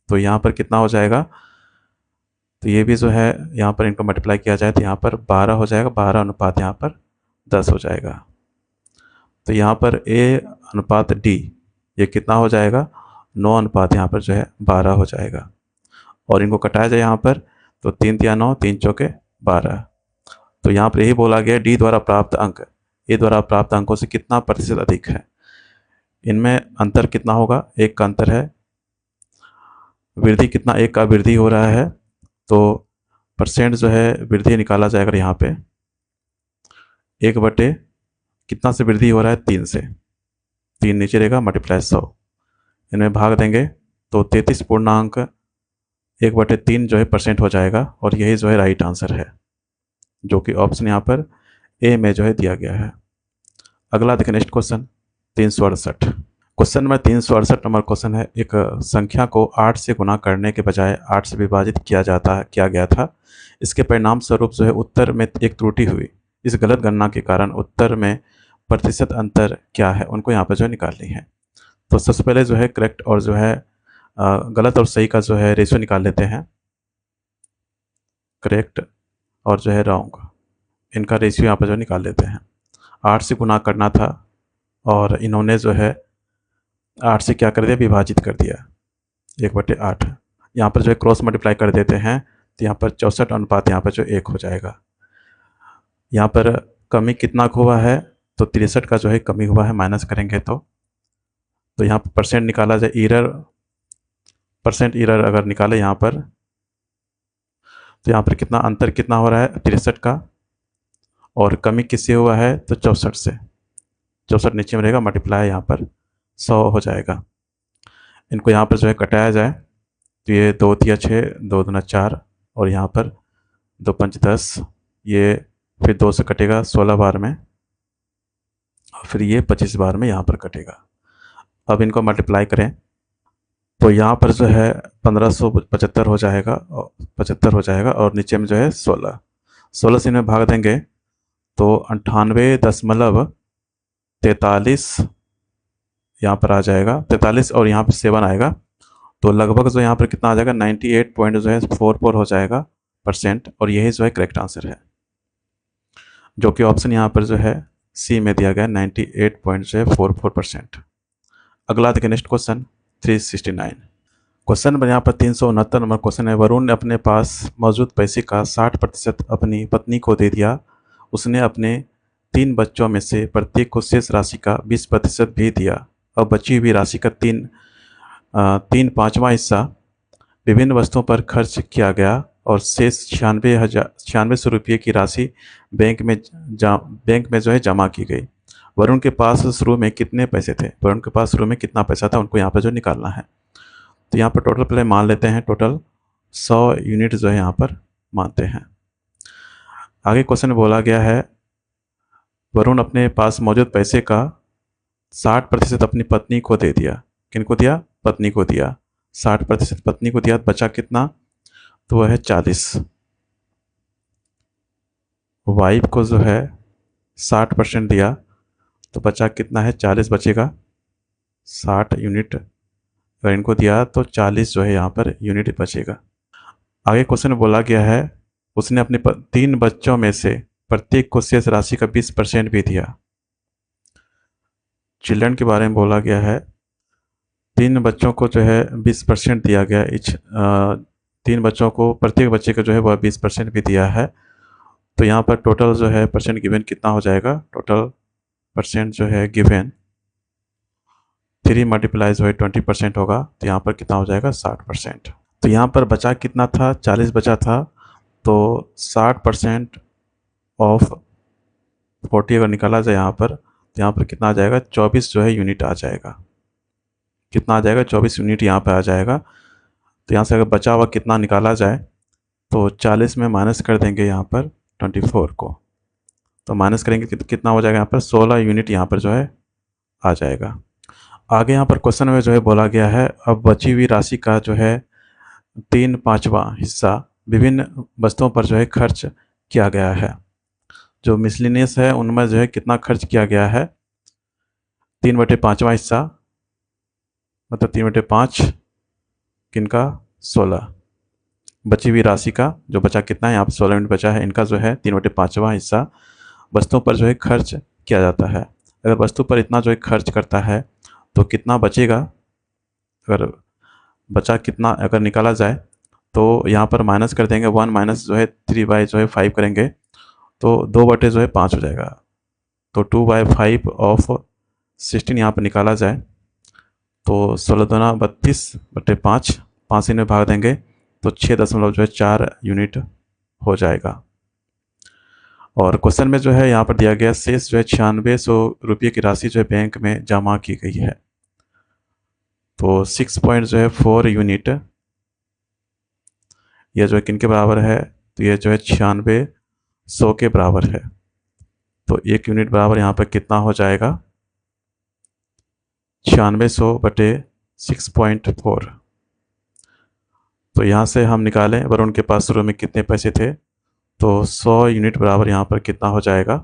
तो यहाँ पर कितना हो जाएगा, तो ये भी जो है यहाँ पर इनको मल्टीप्लाई किया जाए तो यहाँ पर 12 हो जाएगा। 12 अनुपात यहाँ पर 10 हो जाएगा। तो यहाँ पर ए अनुपात डी ये कितना हो जाएगा, 9 अनुपात यहाँ पर जो है 12 हो जाएगा। और इनको कटाया जाए यहाँ पर तो 3 तिया 9, 3 चौके 12। तो यहाँ पर यही बोला गया डी द्वारा प्राप्त अंक ए द्वारा प्राप्त अंकों से कितना प्रतिशत अधिक है। इनमें अंतर कितना होगा, 1 का अंतर है। वृद्धि कितना, 1 का वृद्धि हो रहा है, तो परसेंट जो है वृद्धि निकाला जाएगा यहाँ पे 1 बटे कितना से वृद्धि हो रहा है, 3 से। 3 नीचे रहेगा मल्टीप्लाई 100, इनमें भाग देंगे तो 33 पूर्णांक 1 बटे 3 जो है परसेंट हो जाएगा। और यही जो है राइट आंसर है, जो कि ऑप्शन यहाँ पर ए में जो है दिया गया है। अगला देखें नेक्स्ट क्वेश्चन 368। क्वेश्चन में 368 नंबर क्वेश्चन है, एक संख्या को 8 से गुना करने के बजाय 8 से विभाजित किया गया था। इसके परिणाम स्वरूप जो है उत्तर में एक त्रुटि हुई। इस गलत गणना के कारण उत्तर में प्रतिशत अंतर क्या है, उनको यहाँ पर जो है निकालनी है। तो सबसे पहले जो है करेक्ट और जो है गलत और सही का जो है रेशियो निकाल लेते हैं। करेक्ट और जो है रॉन्ग, इनका रेशियो यहाँ पर जो निकाल लेते हैं। 8 से गुना करना था और इन्होंने जो है 8 से क्या कर दिया, विभाजित कर दिया, 1/8। यहाँ पर जो है क्रॉस मल्टीप्लाई कर देते हैं तो यहाँ पर 64 अनुपात यहाँ पर जो 1 हो जाएगा। यहाँ पर कमी कितना हुआ है, तो 63 का जो है कमी हुआ है, माइनस करेंगे तो यहाँ पर परसेंट निकाला जाए, परसेंट एरर अगर निकाले यहाँ पर, तो यहाँ पर कितना अंतर कितना हो रहा है, 63 का, और कमी किससे हुआ है, तो 64 से। 64 नीचे में रहेगा, मल्टीप्लाई यहाँ पर 100 हो जाएगा। इनको यहाँ पर जो है कटाया जाए तो ये 2 तिया 6, 2 दूना 4, और यहाँ पर 2 पंच 10, ये फिर 2 से कटेगा 16 बार में, और फिर ये 25 बार में यहाँ पर कटेगा। अब इनको मल्टीप्लाई करें तो यहाँ पर जो है 1575 हो जाएगा, और 75 हो जाएगा, और नीचे में जो है 16 से इन्हें भाग देंगे तो 98.43 यहाँ पर आ जाएगा, 43, और यहाँ पर 7 आएगा, तो लगभग जो यहाँ पर कितना आ जाएगा, 98 पॉइंट जो है 44 हो जाएगा परसेंट, और यही जो है करेक्ट आंसर है, जो कि ऑप्शन यहाँ पर जो है सी में दिया गया, 98.44%। अगला देखिए नेक्स्ट क्वेश्चन 369। क्वेश्चन नंबर यहाँ पर 369 नंबर क्वेश्चन है। वरुण ने अपने पास मौजूद पैसे का 60% अपनी पत्नी को दे दिया। उसने अपने 3 बच्चों में से प्रत्येक को शेष राशि का 20% भी दिया। अब बची हुई राशि का 3/5वां हिस्सा विभिन्न वस्तुओं पर खर्च किया गया और शेष 9600 रुपये की राशि बैंक में जो है जमा की गई। वरुण के पास शुरू में कितने पैसे थे, वरुण के पास शुरू में कितना पैसा था, उनको यहाँ पर जो निकालना है। तो यहाँ पर टोटल पहले मान लेते हैं, टोटल 100 यूनिट जो है यहाँ पर मानते हैं। आगे क्वेश्चन में बोला गया है वरुण अपने पास मौजूद पैसे का 60% अपनी पत्नी को दे दिया। किनको दिया, पत्नी को दिया। 60% पत्नी को दिया, बचा कितना, तो वह है 40। वाइफ को जो है 60% दिया तो बचा कितना है, 40 बचेगा। 60 यूनिट अगर इनको दिया तो 40 जो है यहाँ पर यूनिट बचेगा। आगे क्वेश्चन में बोला गया है उसने अपने 3 बच्चों में से प्रत्येक को शेष राशि का 20% भी दिया। चिल्ड्रन के बारे में बोला गया है 3 बच्चों को जो है 20% दिया गया। 3 बच्चों को प्रत्येक बच्चे को जो है वह 20% भी दिया है। तो यहाँ पर टोटल जो है परसेंट गिवन कितना हो जाएगा, टोटल परसेंट जो है गिवन 3 मल्टीप्लाई जो है 20% होगा, तो यहाँ पर कितना हो जाएगा 60%। तो यहाँ पर बचा कितना था, 40 बचा था, तो 60% ऑफ 40 अगर निकाला जाए यहाँ पर, तो यहाँ पर कितना आ जाएगा, 24 जो है यूनिट आ जाएगा। कितना आ जाएगा, 24 यूनिट यहाँ पर आ जाएगा। तो यहाँ से अगर बचा हुआ कितना निकाला जाए तो 40 में माइनस कर देंगे यहाँ पर 24 को, तो माइनस करेंगे कितना हो जाएगा यहाँ पर 16 यूनिट यहाँ पर जो है आ जाएगा। आगे यहाँ पर क्वेश्चन में जो है बोला गया है अब बची हुई राशि का जो है 3/5वां हिस्सा विभिन्न वस्तुओं पर जो है खर्च किया गया है। जो मिसलिनियस है उनमें जो है कितना खर्च किया गया है, 3/5वां हिस्सा, मतलब 3/5 किनका, 16। बची हुई राशि का जो बचा कितना है, यहाँ पर 16 यूनिट बचा है, इनका जो है 3/5वां हिस्सा वस्तुओं पर जो है खर्च किया जाता है। अगर वस्तु पर इतना जो है खर्च करता है तो कितना बचेगा, अगर बचा कितना अगर निकाला जाए तो यहाँ पर माइनस कर देंगे, 1 माइनस जो है 3/5 करेंगे तो 2/5 हो जाएगा। तो 2/5 ऑफ 16 यहाँ पर निकाला जाए तो 16 दूना 32/5, 5 में भाग देंगे तो 6.4 यूनिट हो जाएगा। और क्वेश्चन में जो है यहाँ पर दिया गया शेष जो है 9600 रुपये की राशि जो है बैंक में जमा की गई है। तो 6.4 यूनिट यह जो है किन के बराबर है, तो ये जो है 9600 के बराबर है। तो 1 यूनिट बराबर यहाँ पर कितना हो जाएगा, 9600/6.4। तो यहाँ से हम निकालें वरुण के पास शुरू में कितने पैसे थे, तो 100 यूनिट बराबर यहाँ पर कितना हो जाएगा,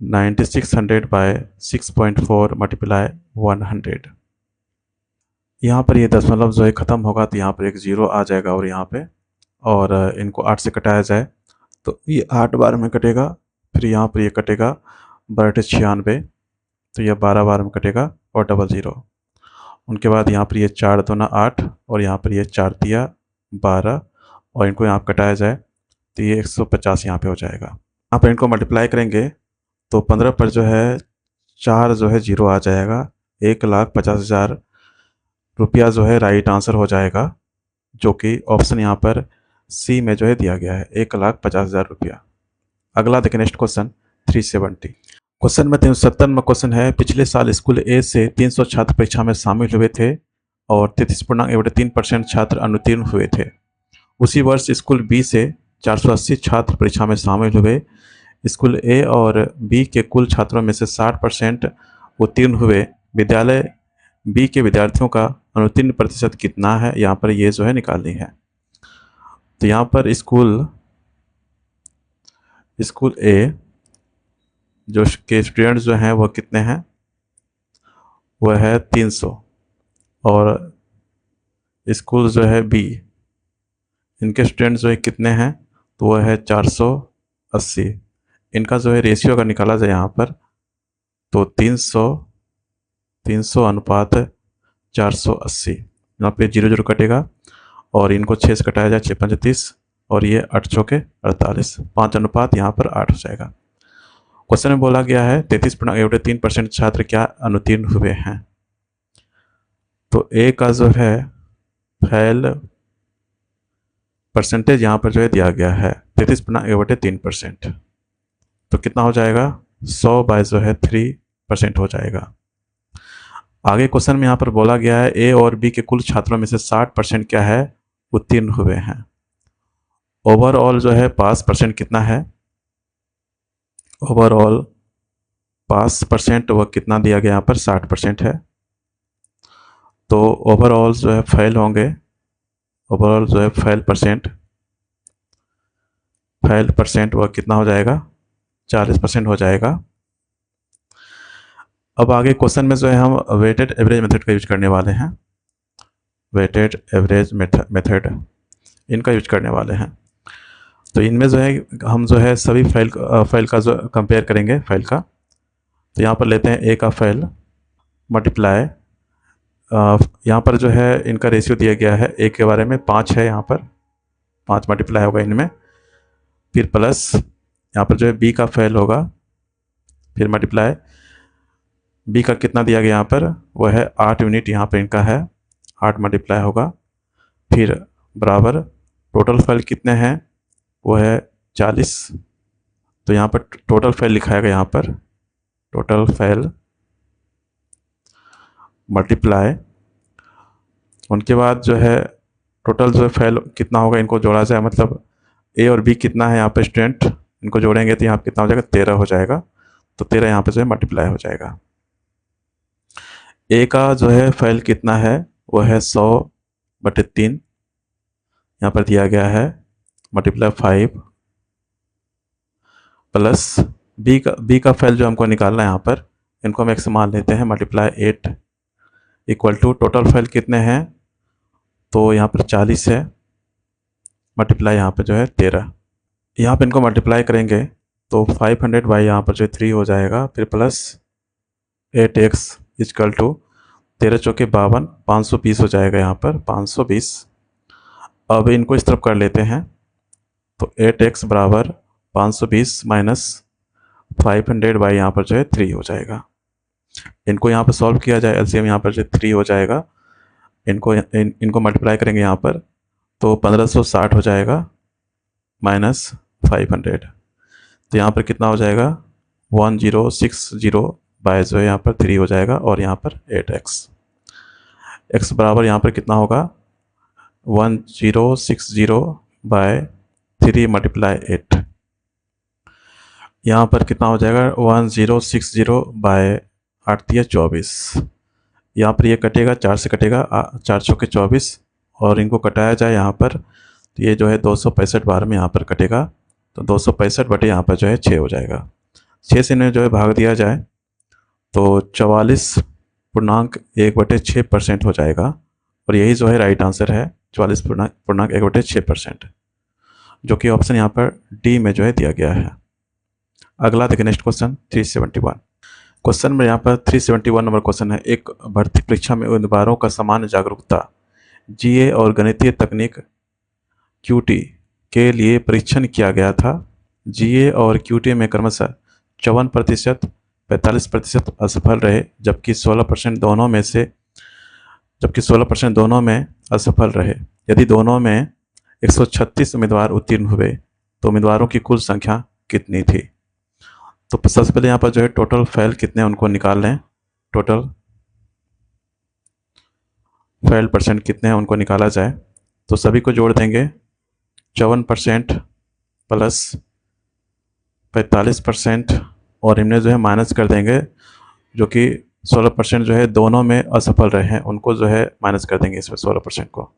9600/6.4 मल्टीप्लाई 100। यहाँ पर ये दशमलव जो है ख़त्म होगा तो यहाँ पर एक 0 आ जाएगा, और यहाँ पे और इनको 8 से कटाया जाए तो ये 8 बार में कटेगा, फिर यहाँ पर ये कटेगा 96 तो यह 12 बार में कटेगा और डबल ज़ीरो। उनके बाद यहाँ पर ये 4 दूना 8 और यहाँ पर ये 4 तिया 12 और इनको यहाँ कटाया जाए तो ये 150 यहाँ पे हो जाएगा। यहाँ पर इनको मल्टीप्लाई करेंगे तो 15 पर जो है 4 जो है ज़ीरो आ जाएगा। 1,50,000 रुपया जो है राइट आंसर हो जाएगा, जो कि ऑप्शन यहाँ पर सी में जो है दिया गया है, 1,50,000 रुपया। अगला देखें नेक्स्ट क्वेश्चन 370। क्वेश्चन में 370 में क्वेश्चन है, पिछले साल स्कूल ए से 300 छात्र परीक्षा में शामिल हुए थे और 33.3% छात्र अनुत्तीर्ण हुए थे। उसी वर्ष स्कूल बी से 480 छात्र परीक्षा में शामिल हुए। स्कूल ए और बी के कुल छात्रों में से 60% उत्तीर्ण हुए। विद्यालय बी के विद्यार्थियों का अनुत्तीर्ण प्रतिशत कितना है, यहाँ पर ये जो है निकालनी है। तो यहाँ पर स्कूल ए जो के स्टूडेंट्स जो हैं वह कितने हैं, वह है 300 और स्कूल जो है बी इनके स्टूडेंट्स जो है कितने हैं, तो वह है 480। इनका जो है रेशियो अगर निकाला जाए यहाँ पर तो 300 अनुपात 480। यहाँ पे 0 कटेगा और इनको 6 से कटाया जाए 6 पंजे 30 और ये 8 चौके 48, 5 अनुपात यहाँ पर 8 हो जाएगा। क्वेश्चन में बोला गया है 33.3% छात्र क्या अनुत्तीर्ण हुए हैं। तो ए का जो है फेल परसेंटेज यहाँ पर जो है दिया गया है 33.3%। तो कितना हो जाएगा, 100 बाय जो है 3% हो जाएगा। आगे क्वेश्चन में यहाँ पर बोला गया है ए और बी के कुल छात्रों में से 60% क्या है, उत्तीर्ण हुए हैं। ओवरऑल जो है पास परसेंट कितना है, ओवरऑल पास परसेंट वह कितना दिया गया यहाँ पर 60% है। तो ओवरऑल जो है फेल होंगे, ओवरऑल जो है फेल परसेंट वह कितना हो जाएगा, 40% हो जाएगा। अब आगे क्वेश्चन में जो है हम वेटेड एवरेज मेथड का यूज करने वाले हैं। वेटेड एवरेज मेथड इनका यूज करने वाले हैं। तो इनमें जो है हम जो है सभी फाइल का जो कंपेयर करेंगे फाइल का। तो यहाँ पर लेते हैं ए का फाइल मल्टीप्लाई, यहाँ पर जो है इनका रेशियो दिया गया है ए के बारे में 5 है, यहाँ पर 5 मल्टीप्लाई होगा इनमें, फिर प्लस यहाँ पर जो है बी का फाइल होगा, फिर मल्टीप्लाई बी का कितना दिया गया यहाँ पर, वह है 8 यूनिट यहाँ पर इनका है, 8 मल्टीप्लाई होगा, फिर बराबर टोटल फाइल कितने हैं, वो है 40। तो यहाँ पर टोटल फाइल लिखाएगा, यहाँ पर टोटल फाइल मल्टीप्लाई, उनके बाद जो है टोटल जो फाइल कितना होगा इनको जोड़ा जाए, मतलब ए और बी कितना है यहाँ पर स्टूडेंट, इनको जोड़ेंगे तो यहाँ कितना हो जाएगा 13 हो जाएगा। तो 13 यहाँ पर जो है मल्टीप्लाई हो जाएगा। ए का जो है फाइल कितना है, वो है 100/3 यहाँ पर दिया गया है, मल्टीप्लाई 5 प्लस बी का फाइल जो हमको निकालना है यहाँ पर, इनको हम x मान लेते हैं, multiply 8 equal to total file कितने हैं, तो यहाँ पर 40 है, मल्टीप्लाई यहाँ पर जो है 13। यहाँ पर इनको मल्टीप्लाई करेंगे तो 500 बाई यहाँ पर जो 3 हो जाएगा, फिर प्लस 8x इक्वल टू 13 चौके 52, 520 हो जाएगा यहाँ पर 520। अब इनको इस तरफ कर लेते हैं तो 8x बराबर 520 माइनस 500 बाई यहाँ पर जो है 3 हो जाएगा। इनको यहाँ पर सॉल्व किया जाए, एलसीएम यहाँ पर जो 3 हो जाएगा, इनको मल्टीप्लाई करेंगे यहाँ पर तो 1560 हो जाएगा माइनस 500। तो यहाँ पर कितना हो जाएगा 1060 बाय जो है यहाँ पर 3 हो जाएगा और यहाँ पर 8x बराबर यहाँ पर कितना होगा 1060 बाय 3 मल्टीप्लाई 8। यहाँ पर कितना हो जाएगा 1060 बाय 8 या 24। यहाँ पर ये कटेगा 4 से कटेगा, 4 चौके 24 और इनको कटाया जाए यहाँ पर तो ये जो है 265 बार में यहाँ पर कटेगा, तो 265 बटे यहाँ पर जो है 6 हो जाएगा। 6 से इन्हें जो है भाग दिया जाए तो 44.1/6% हो जाएगा और यही जो है राइट आंसर है 44.1/6%, जो कि ऑप्शन यहाँ पर डी में जो है दिया गया है। अगला देखिए नेक्स्ट क्वेश्चन 371। क्वेश्चन में यहाँ पर 371 नंबर क्वेश्चन है। एक भर्ती परीक्षा में उम्मीदवारों का सामान्य जागरूकता जीए और गणितीय तकनीक क्यूटी के लिए परीक्षण किया गया था। जीए और क्यूटी में क्रमशः 54%, 45% असफल रहे, जबकि 16% दोनों में असफल रहे। यदि दोनों में 136 उम्मीदवार उत्तीर्ण हुए तो उम्मीदवारों की कुल संख्या कितनी थी? तो सबसे पहले यहाँ पर जो है टोटल फेल कितने उनको निकाल लें। टोटल फेल परसेंट कितने हैं उनको निकाला जाए तो सभी को जोड़ देंगे। 54% प्लस 45% और इनमें जो है माइनस कर देंगे, जो कि 16% जो है दोनों में असफल रहे हैं, उनको जो है माइनस कर देंगे इसमें 16% को।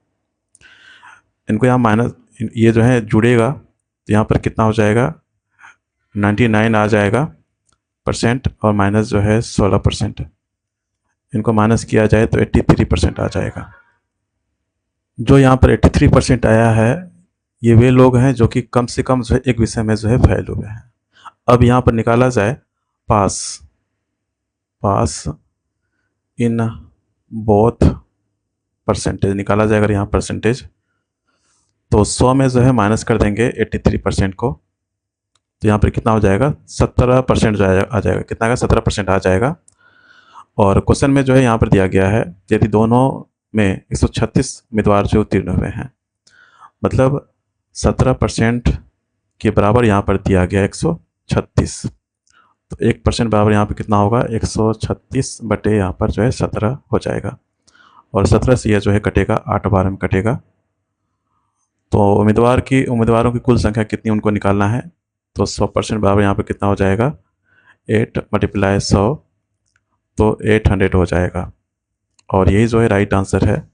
इनको यहाँ माइनस, ये जो है जुड़ेगा तो यहाँ पर कितना हो जाएगा, 99 आ जाएगा परसेंट, और माइनस जो है 16%। इनको माइनस किया जाए तो 83% आ जाएगा। जो यहाँ पर 83% आया है, ये वे लोग हैं जो कि कम से कम जो है एक विषय में जो है फेल हुए हैं। अब यहाँ पर निकाला जाए पास इन बोथ परसेंटेज, निकाला जाएगा अगर यहाँ परसेंटेज तो 100 में जो है माइनस कर देंगे 83% को, तो यहाँ पर कितना हो जाएगा, 17% जो आ जाएगा। कितना का 17% आ जाएगा। और क्वेश्चन में जो है यहाँ पर दिया गया है, यदि दोनों में 136 उम्मीदवार जो उत्तीर्ण हुए हैं, मतलब 17% के बराबर यहाँ पर दिया गया 136, तो 1% बराबर यहाँ पर कितना होगा, 136 बटे यहाँ पर जो है 17 हो जाएगा। और 17 से यह जो है कटेगा, 8 बार में कटेगा। तो उम्मीदवारों की कुल संख्या कितनी उनको निकालना है, तो 100% बराबर यहाँ पर कितना हो जाएगा, 8 × 100, तो 800 हो जाएगा। और यही जो है राइट आंसर है,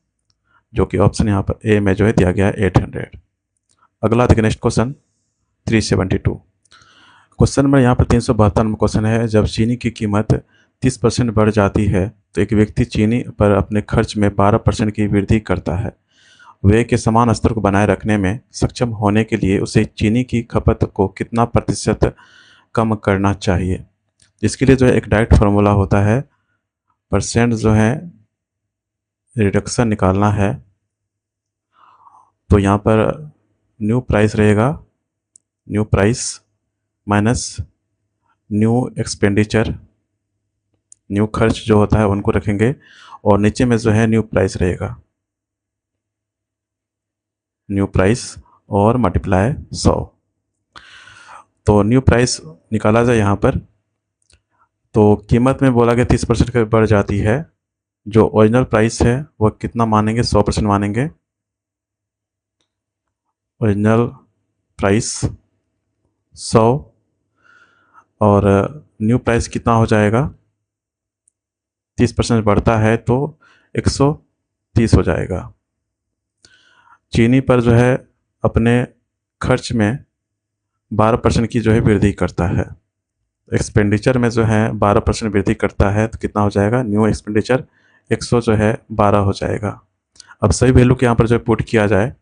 जो कि ऑप्शन यहाँ पर ए में जो है दिया गया है 800। अगला देखिए नेक्स्ट क्वेश्चन 372। क्वेश्चन नंबर यहाँ पर 372 नंबर क्वेश्चन है। जब चीनी की कीमत 30% बढ़ जाती है तो एक व्यक्ति चीनी पर अपने खर्च में 12% की वृद्धि करता है। व्यय के समान स्तर को बनाए रखने में सक्षम होने के लिए उसे चीनी की खपत को कितना प्रतिशत कम करना चाहिए? इसके लिए जो है एक डायरेक्ट फार्मूला होता है, परसेंट जो है रिडक्शन निकालना है। तो यहाँ पर न्यू प्राइस रहेगा, new price minus new expenditure, new खर्च जो होता है उनको रखेंगे, और नीचे में जो है न्यू प्राइस रहेगा, न्यू प्राइस और मल्टीप्लाई 100। तो न्यू प्राइस निकाला जाए यहाँ पर, तो कीमत में बोला गया 30% बढ़ जाती है। जो ओरिजिनल प्राइस है वह कितना मानेंगे, 100% मानेंगे। ओरिजिनल प्राइस 100 और न्यू प्राइस कितना हो जाएगा, 30% बढ़ता है तो 130 हो जाएगा। चीनी पर जो है अपने खर्च में 12% की जो है वृद्धि करता है। एक्सपेंडिचर में जो है 12% वृद्धि करता है, तो कितना हो जाएगा, न्यू एक्सपेंडिचर 100 जो है 12 हो जाएगा। अब सही वैल्यू के यहाँ पर जो है पुट किया जाए,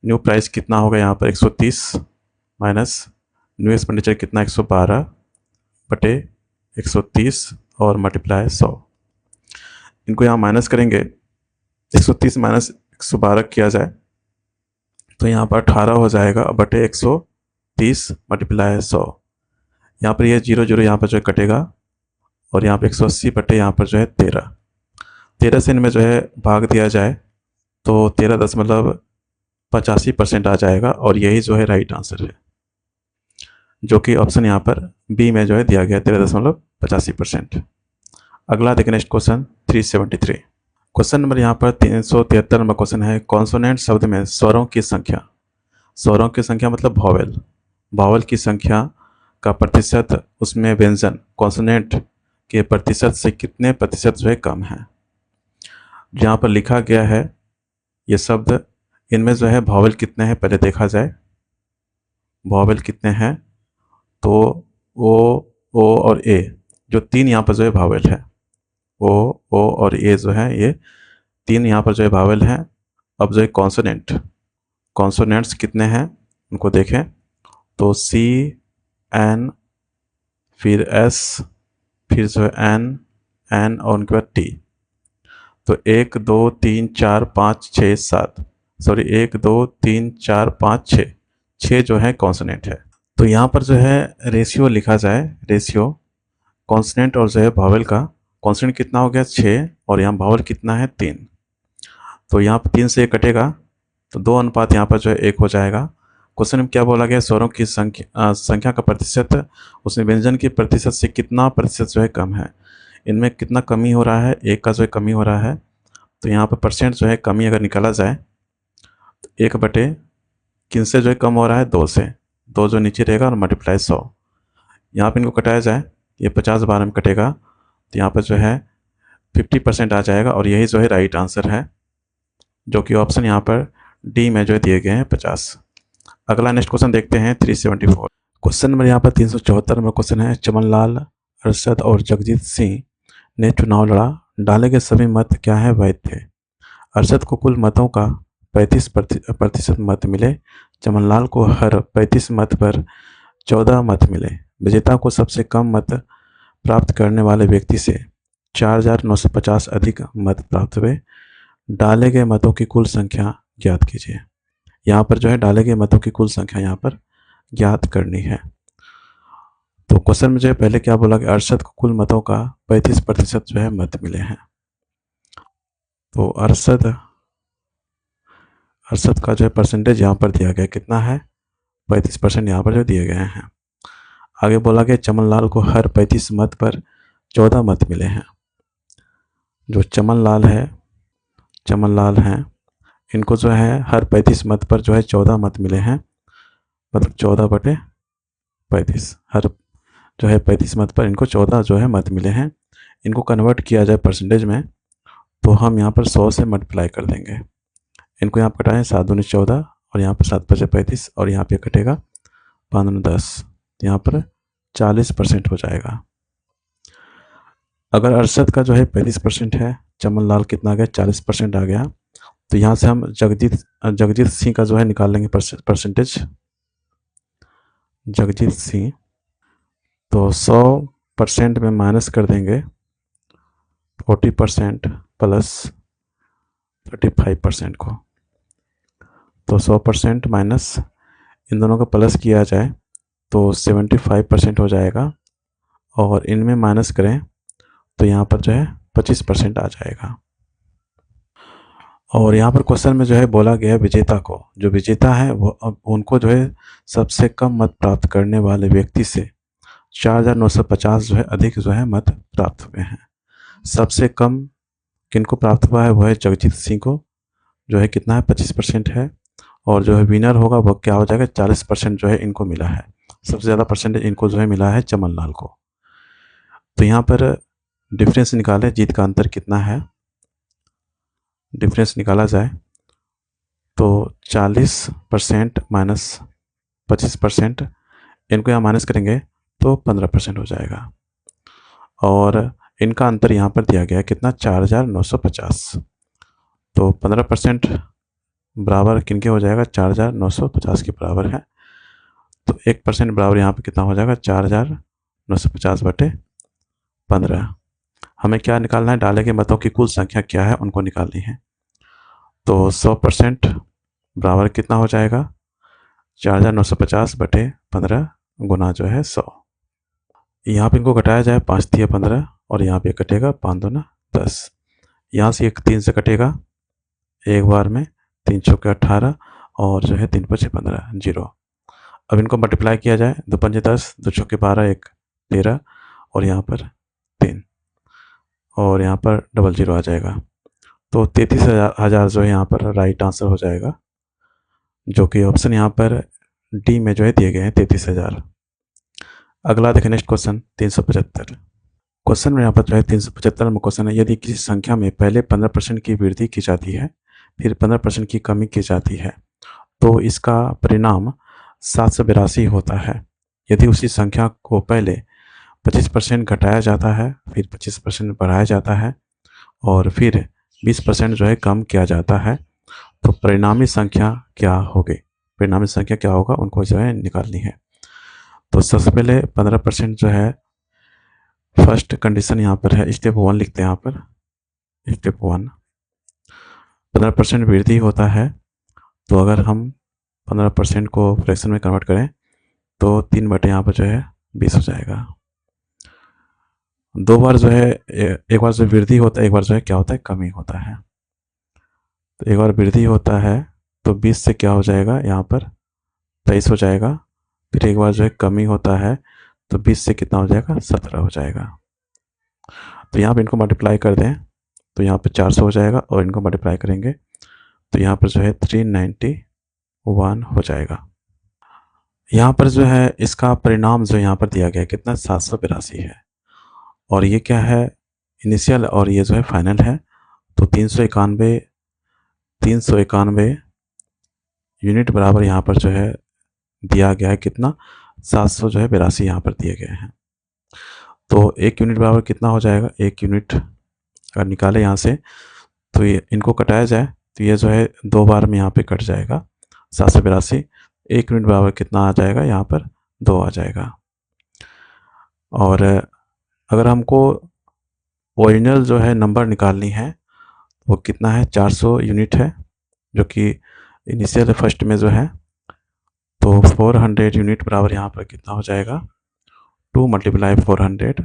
न्यू प्राइस कितना होगा यहाँ पर 130 माइनस न्यू एक्सपेंडिचर कितना 112 बटे 130 और मल्टीप्लाई 100। इनको यहाँ माइनस करेंगे, 130 माइनस 112 किया जाए तो यहाँ पर 18 हो जाएगा बटे 130 मल्टीप्लाई 100। यहाँ पर ये 0 0 यहाँ पर जो है कटेगा, और यहाँ पर 180 बटे यहाँ पर जो है 13 से इनमें जो है भाग दिया जाए तो 13.85% आ जाएगा, और यही जो है राइट आंसर है, जो कि ऑप्शन यहाँ पर बी में जो है दिया गया 13.85%। अगला देखिए नेक्स्ट क्वेश्चन 373। क्वेश्चन नंबर यहाँ पर 373 नंबर क्वेश्चन है। कॉन्सोनेंट शब्द में स्वरों की संख्या मतलब भावेल की संख्या का प्रतिशत, उसमें व्यंजन कॉन्सोनेंट के प्रतिशत से कितने प्रतिशत जो है कम है। जहाँ पर लिखा गया है ये शब्द, इनमें जो है भावेल कितने हैं पहले देखा जाए। भावेल कितने हैं, तो ओ और ए, जो 3 यहाँ पर जो है भावेल है, ओ और ए जो है ये 3 यहाँ पर जो है भावेल हैं। अब जो है कॉन्सोनेंट्स कितने हैं उनको देखें, तो सी एन फिर एस फिर जो है एन और उनके बाद टी। तो 1 2 3 4 5 6 7, सॉरी 1 2 3 4 5 6, 6 जो है कॉन्सोनेंट है। तो यहाँ पर जो है रेशियो लिखा जाए, रेशियो कॉन्सोनेंट और जो है भावेल का। कॉन्सोनेंट कितना हो गया 6 और यहाँ भावेल कितना है 3। तो यहाँ पर 3 से 1 कटेगा तो 2 अनुपात यहाँ पर जो है 1 हो जाएगा। क्वेश्चन में क्या बोला गया, स्वरों की संख्या का प्रतिशत, उसमें व्यंजन की प्रतिशत से कितना प्रतिशत जो है कम है। इनमें कितना कमी हो रहा है, 1 का जो है कमी हो रहा है। तो यहाँ पर परसेंट जो है कमी अगर निकाला जाए तो 1 बटे किन से जो है कम हो रहा है, 2 से। 2 जो नीचे रहेगा और मल्टीप्लाई 100। यहाँ पर इनको कटाया जाए, ये 50 12 में कटेगा तो यहाँ पर जो है 50% आ जाएगा और यही जो है राइट आंसर है, जो कि ऑप्शन यहाँ पर डी में जो है दिए गए हैं 50। अगला नेक्स्ट क्वेश्चन देखते हैं 374। क्वेश्चन नंबर यहाँ पर 374 में क्वेश्चन है, चमनलाल, अरशद और जगजीत सिंह ने चुनाव लड़ा, डाले गए सभी मत क्या है, वैध थे। अरशद को कुल मतों का 35% मत मिले, चमनलाल को हर 35 मत पर 14 मत मिले। विजेता को सबसे कम मत प्राप्त करने वाले व्यक्ति से 4950 अधिक मत प्राप्त हुए, डाले गए मतों की कुल संख्या ज्ञात कीजिए। यहाँ पर जो है डाले गए मतों की कुल संख्या यहाँ पर ज्ञात करनी है। तो क्वेश्चन में जो है पहले क्या बोला कि अरशद को कुल मतों का 35% जो है मत मिले हैं। तो अरशद का जो है परसेंटेज यहाँ पर दिया गया कितना है, 35% यहाँ पर जो दिए गए हैं। आगे बोला गया चमनलाल को हर 35 मत पर 14 मत मिले हैं। जो चमनलाल हैं इनको जो है हर 35 मत पर जो है 14 मत मिले हैं, मतलब 14 बटे 35, हर जो है 35 मत पर इनको 14 जो है मत मिले हैं। इनको कन्वर्ट किया जाए परसेंटेज में तो हम यहाँ पर 100 से मल्टीप्लाई कर देंगे। इनको यहाँ पर कटाएं, 7 दूनी 14 और यहाँ पर 7 5 35 और यहाँ पे कटेगा 5 दूनी 10, तो यहाँ पर 40% हो जाएगा। अगर अरशद का जो है 35% है, चमनलाल कितना आ गया, 40% आ गया। तो यहाँ से हम जगजीत सिंह का जो है निकाल लेंगे परसेंटेज, जगजीत सिंह। तो 100% में माइनस कर देंगे 40% प्लस 35% को। तो 100% माइनस इन दोनों का प्लस किया जाए तो 75% हो जाएगा और इनमें माइनस करें तो यहाँ पर जो है 25% आ जाएगा। और यहाँ पर क्वेश्चन में जो है बोला गया विजेता को, जो विजेता है वो उनको जो है सबसे कम मत प्राप्त करने वाले व्यक्ति से 4950 जो है अधिक जो है मत प्राप्त हुए हैं। सबसे कम किनको प्राप्त हुआ है, वो है जगजीत सिंह को, जो है कितना है 25% है। और जो है विनर होगा वो क्या हो जाएगा, 40% जो है इनको मिला है। सबसे ज़्यादा परसेंटेज इनको जो है मिला है चमनलाल को। तो यहाँ पर डिफरेंस निकालें, जीत का अंतर कितना है, डिफरेंस निकाला जाए तो 40% माइनस 25%, इनको यहाँ माइनस करेंगे तो 15% हो जाएगा। और इनका अंतर यहाँ पर दिया गया है कितना, 4950। तो 15% बराबर किनके हो जाएगा, 4950 के बराबर है। तो 1% बराबर यहाँ पे कितना हो जाएगा, 4950 बटे 15। हमें क्या निकालना है, डाले गए मतों की कुल संख्या क्या है उनको निकालनी है। तो 100% बराबर कितना हो जाएगा, 4950 बटे 15 गुना जो है 100। यहाँ पे इनको घटाया जाए, 5 दिया 15 और यहाँ पे कटेगा 5 दूना 10। यहाँ से एक 3 से कटेगा एक बार में, 3 चौके 18 और जो है 3 5 15 जीरो। अब इनको मल्टीप्लाई किया जाए, 2 5 10, 2 चौके 12, 1 13 और यहाँ पर 3 और यहाँ पर डबल जीरो आ जाएगा। तो 33,000 जो है यहाँ पर राइट आंसर हो जाएगा, जो कि ऑप्शन यहाँ पर डी में जो है दिए गए हैं 33,000। अगला देखें नेक्स्ट क्वेश्चन 375। क्वेश्चन में यहाँ पर जो है 375 में क्वेश्चन है, यदि किसी संख्या में पहले 15% की वृद्धि की जाती है फिर 15% की कमी की जाती है तो इसका परिणाम 782 होता है। यदि उसी संख्या को पहले 25% घटाया जाता है, फिर 25% बढ़ाया जाता है और फिर 20% जो है कम किया जाता है तो परिणामी संख्या क्या होगी, परिणामी संख्या क्या होगा उनको जो है निकालनी है। तो सबसे पहले 15% जो है फर्स्ट कंडीशन यहाँ पर है, स्टेप 1 लिखते हैं यहाँ पर। स्टेप 1, 15% वृद्धि होता है, तो अगर हम 15% को फ्रैक्शन में कन्वर्ट करें तो 3 बटे यहाँ पर जो है 20 हो जाएगा। दो बार जो है, एक बार जो वृद्धि होता है, एक बार जो है क्या होता है, कमी होता है। तो एक बार वृद्धि होता है तो 20 से क्या हो जाएगा, यहाँ पर 23 हो जाएगा। फिर एक बार जो है कमी होता है तो 20 से कितना हो जाएगा, 17 हो जाएगा। तो यहाँ पर इनको मल्टीप्लाई कर दें तो यहाँ पर 400 हो जाएगा, और इनको मल्टीप्लाई करेंगे तो यहाँ पर जो है 391 हो जाएगा। यहाँ पर जो है इसका परिणाम जो यहाँ पर दिया गया है कितना, 782 है। और ये क्या है, इनिशियल, और ये जो है फाइनल है। तो 391 यूनिट बराबर यहाँ पर जो है दिया गया है कितना, 700 जो है 82 यहाँ पर दिए गए हैं। तो 1 यूनिट बराबर कितना हो जाएगा, 1 यूनिट अगर निकाले यहाँ से तो ये इनको कटाया जाए तो ये जो है 2 बार में यहाँ पे कट जाएगा 782। 1 यूनिट बराबर कितना आ जाएगा, यहाँ पर 2 आ जाएगा। और अगर हमको ओरिजिनल जो है नंबर निकालनी है वो कितना है, 400 यूनिट है, जो कि इनिशियल फर्स्ट में जो है। तो 400 यूनिट बराबर यहाँ पर कितना हो जाएगा, 2 × 400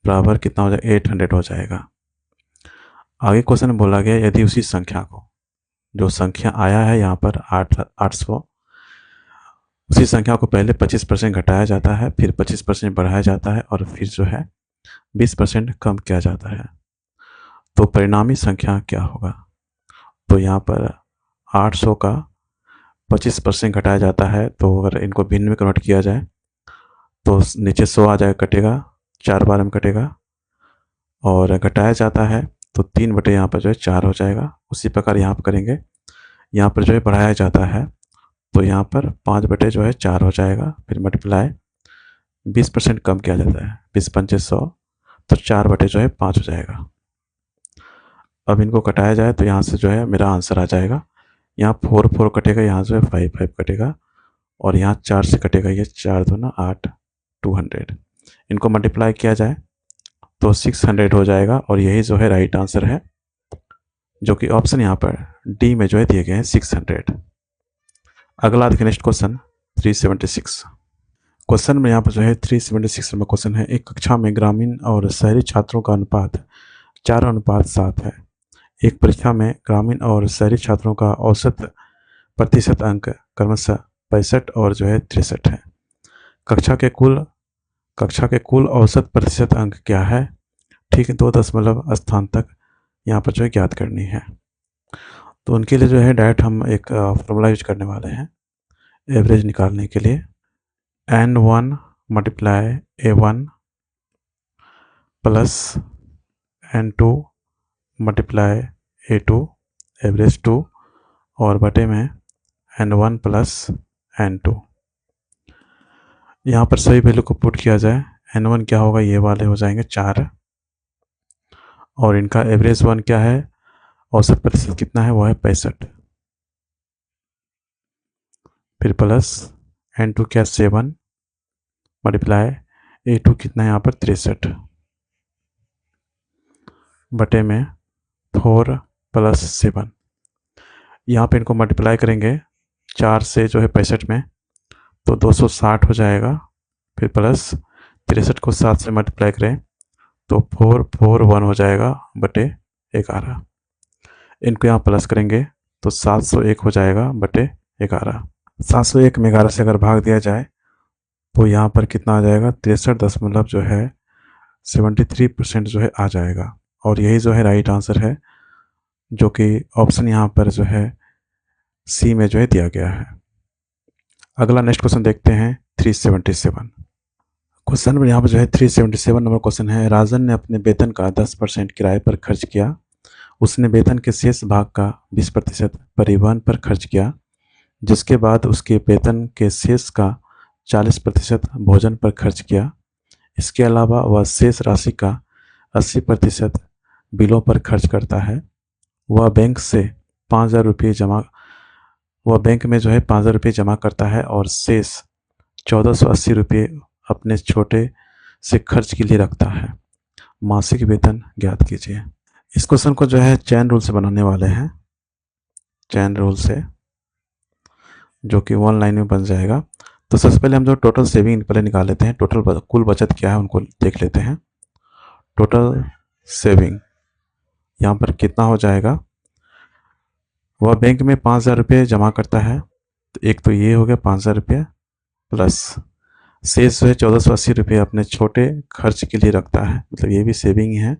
बराबर कितना हो जाएगा, 800 हो जाएगा। आगे क्वेश्चन में बोला गया यदि उसी संख्या को, जो संख्या आया है यहाँ पर 800, उसी संख्या को पहले 25% घटाया जाता है, फिर 25% बढ़ाया जाता है, और फिर जो है 20% कम किया जाता है, तो परिणामी संख्या क्या होगा। तो यहाँ पर 800 का 25% घटाया जाता है, तो अगर इनको भिन्न में कन्वर्ट किया जाए तो नीचे 100 आ जाएगा, कटेगा 4 बार में कटेगा, और घटाया जाता है तो 3 बटे यहाँ पर जो है 4 हो जाएगा। उसी प्रकार यहाँ पर करेंगे, यहाँ पर जो है बढ़ाया जाता है तो यहाँ पर 5 बटे जो है 4 हो जाएगा, फिर मल्टीप्लाई 20% कम किया जाता है, 20 पंचे 100, तो 4 बटे जो है 5 हो जाएगा। अब इनको कटाया जाए तो यहाँ से जो है मेरा आंसर आ जाएगा, यहाँ 4 4 कटेगा, यहाँ जो है 5 5 कटेगा, और यहाँ 4 से कटेगा, ये 4 2 ना 8, 200। इनको मल्टीप्लाई किया जाए तो 600 हो जाएगा, और यही जो है राइट आंसर है, जो कि ऑप्शन यहाँ पर डी में जो है दिए गए हैं 600। अगला देखिए नेक्स्ट क्वेश्चन 376। क्वेश्चन में यहाँ पर जो है 376 नंबर क्वेश्चन है, एक कक्षा में ग्रामीण और शहरी छात्रों का अनुपात 4:7 है। एक परीक्षा में ग्रामीण और शहरी छात्रों का औसत प्रतिशत अंक क्रमशः 65 और जो है 63 है। कक्षा के कुल औसत प्रतिशत अंक क्या है, ठीक है, 2 दशमलव स्थान तक यहाँ पर जो है ज्ञात करनी है। तो उनके लिए जो है डायरेक्ट हम एक फॉर्मूला यूज करने वाले हैं एवरेज निकालने के लिए। N1 × A1 plus N2 × A2 average 2 और बटे में N1 + N2। यहाँ पर सही वैल्यू को पुट किया जाए, N1 क्या होगा, ये वाले हो जाएंगे 4, और इनका एवरेज 1 क्या है, औसत प्रतिशत कितना है, वो है 65, फिर प्लस N2 क्या 7 मल्टीप्लाई A2 कितना है यहाँ पर 63 बटे में 4 + 7। यहाँ पे इनको मल्टीप्लाई करेंगे 4 से जो है 65 में, तो 260 हो जाएगा, फिर प्लस 63 को 7 से मल्टीप्लाई करें तो 441 हो जाएगा बटे 11। इनको यहाँ प्लस करेंगे तो 701 हो जाएगा बटे 11। 701 में 11 से अगर भाग दिया जाए तो यहाँ पर कितना आ जाएगा, 63 जो है 73% जो है आ जाएगा, और यही जो है राइट आंसर है, जो कि ऑप्शन यहाँ पर जो है सी में जो है दिया गया है। अगला नेक्स्ट क्वेश्चन देखते हैं 377। क्वेश्चन में यहाँ पर जो है 377 नंबर क्वेश्चन है, राजन ने अपने वेतन का 10% किराए पर खर्च किया, उसने वेतन के शेष भाग का 20% परिवहन पर खर्च किया, जिसके बाद उसके वेतन के शेष का 40% भोजन पर खर्च किया। इसके अलावा वह शेष राशि का 80% बिलों पर खर्च करता है। वह बैंक में जो है 5,000 रुपये जमा करता है और शेष 1,480 रुपये अपने छोटे से खर्च के लिए रखता है। मासिक वेतन ज्ञात कीजिए। इस क्वेश्चन को जो है चैन रूल से बनाने वाले हैं, चैन रूल से, जो कि वन लाइन में बन जाएगा। तो सबसे पहले हम जो टोटल सेविंग पहले निकाल लेते हैं, टोटल कुल बचत क्या है उनको देख लेते हैं। टोटल सेविंग यहाँ पर कितना हो जाएगा, वह बैंक में 5,000 रुपये जमा करता है, तो एक तो ये हो गया 5,000 रुपये, प्लस शेष जो है 1,480 रुपये अपने छोटे खर्च के लिए रखता है, मतलब ये भी सेविंग है।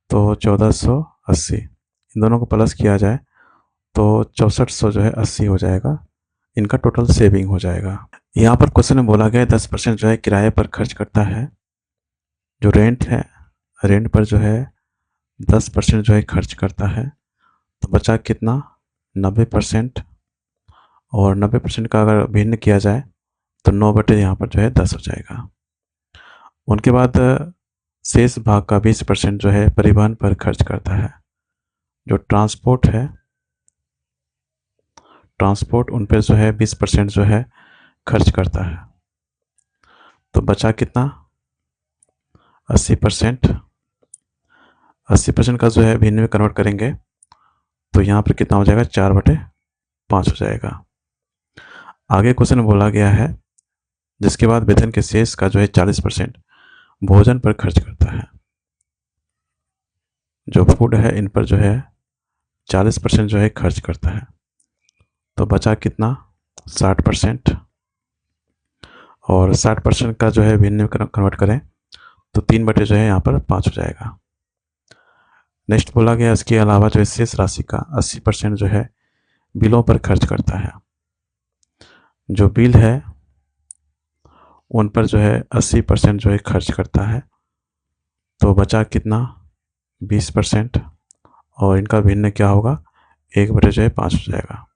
तो 1,480 इन दोनों को प्लस किया जाए तो 6,400 जो है 80 हो जाएगा, इनका टोटल सेविंग हो जाएगा। यहाँ पर क्वेश्चन में बोला गया 10% जो है किराए पर खर्च करता है, जो रेंट है, रेंट पर जो है 10% जो है खर्च करता है, तो बचा कितना 90%, और 90% का अगर भिन्न किया जाए तो 9/, यहाँ पर जो है 10 हो जाएगा। उनके बाद शेष भाग का 20% जो है परिवहन पर खर्च करता है, जो ट्रांसपोर्ट है, ट्रांसपोर्ट उन पर जो है 20% जो है खर्च करता है, तो बचा कितना 80%। 80% का जो है भिन्न में कन्वर्ट करेंगे तो यहाँ पर कितना हो जाएगा 4/5 हो जाएगा। आगे क्वेश्चन में बोला गया है जिसके बाद वेतन के शेष का जो है 40% भोजन पर खर्च करता है, जो फूड है इन पर जो है 40% जो है खर्च करता है, तो बचा कितना 60%, और 60% का जो है भिन्न में कन्वर्ट करें तो 3/, जो है यहाँ पर 5 हो जाएगा। नेक्स्ट बोला गया इसके अलावा जो है शेष राशि का 80% जो है बिलों पर खर्च करता है, जो बिल है उन पर जो है 80% जो है खर्च करता है, तो बचा कितना 20%, और इनका भिन्न क्या होगा 1/, जो है 5 हो जाएगा।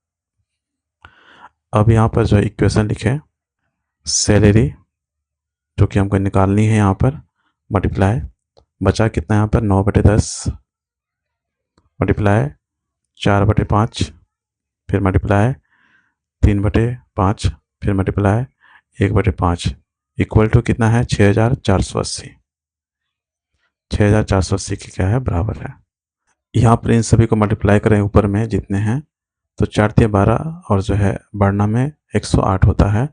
अब यहाँ पर जो है इक्वेशन लिखें, सैलरी जो कि हमको निकालनी है, यहाँ पर मल्टीप्लाई, बचा कितना यहाँ पर 9/10, मल्टीप्लाई 4/5, फिर मल्टीप्लाई 3/5, फिर मल्टीप्लाई 1/5, इक्वल टू कितना है 6,480। 6,480 की क्या है बराबर है। यहाँ पर इन सभी को मल्टीप्लाई करें ऊपर में जितने हैं, तो 4×12 और जो है बढ़ना में 108 होता है,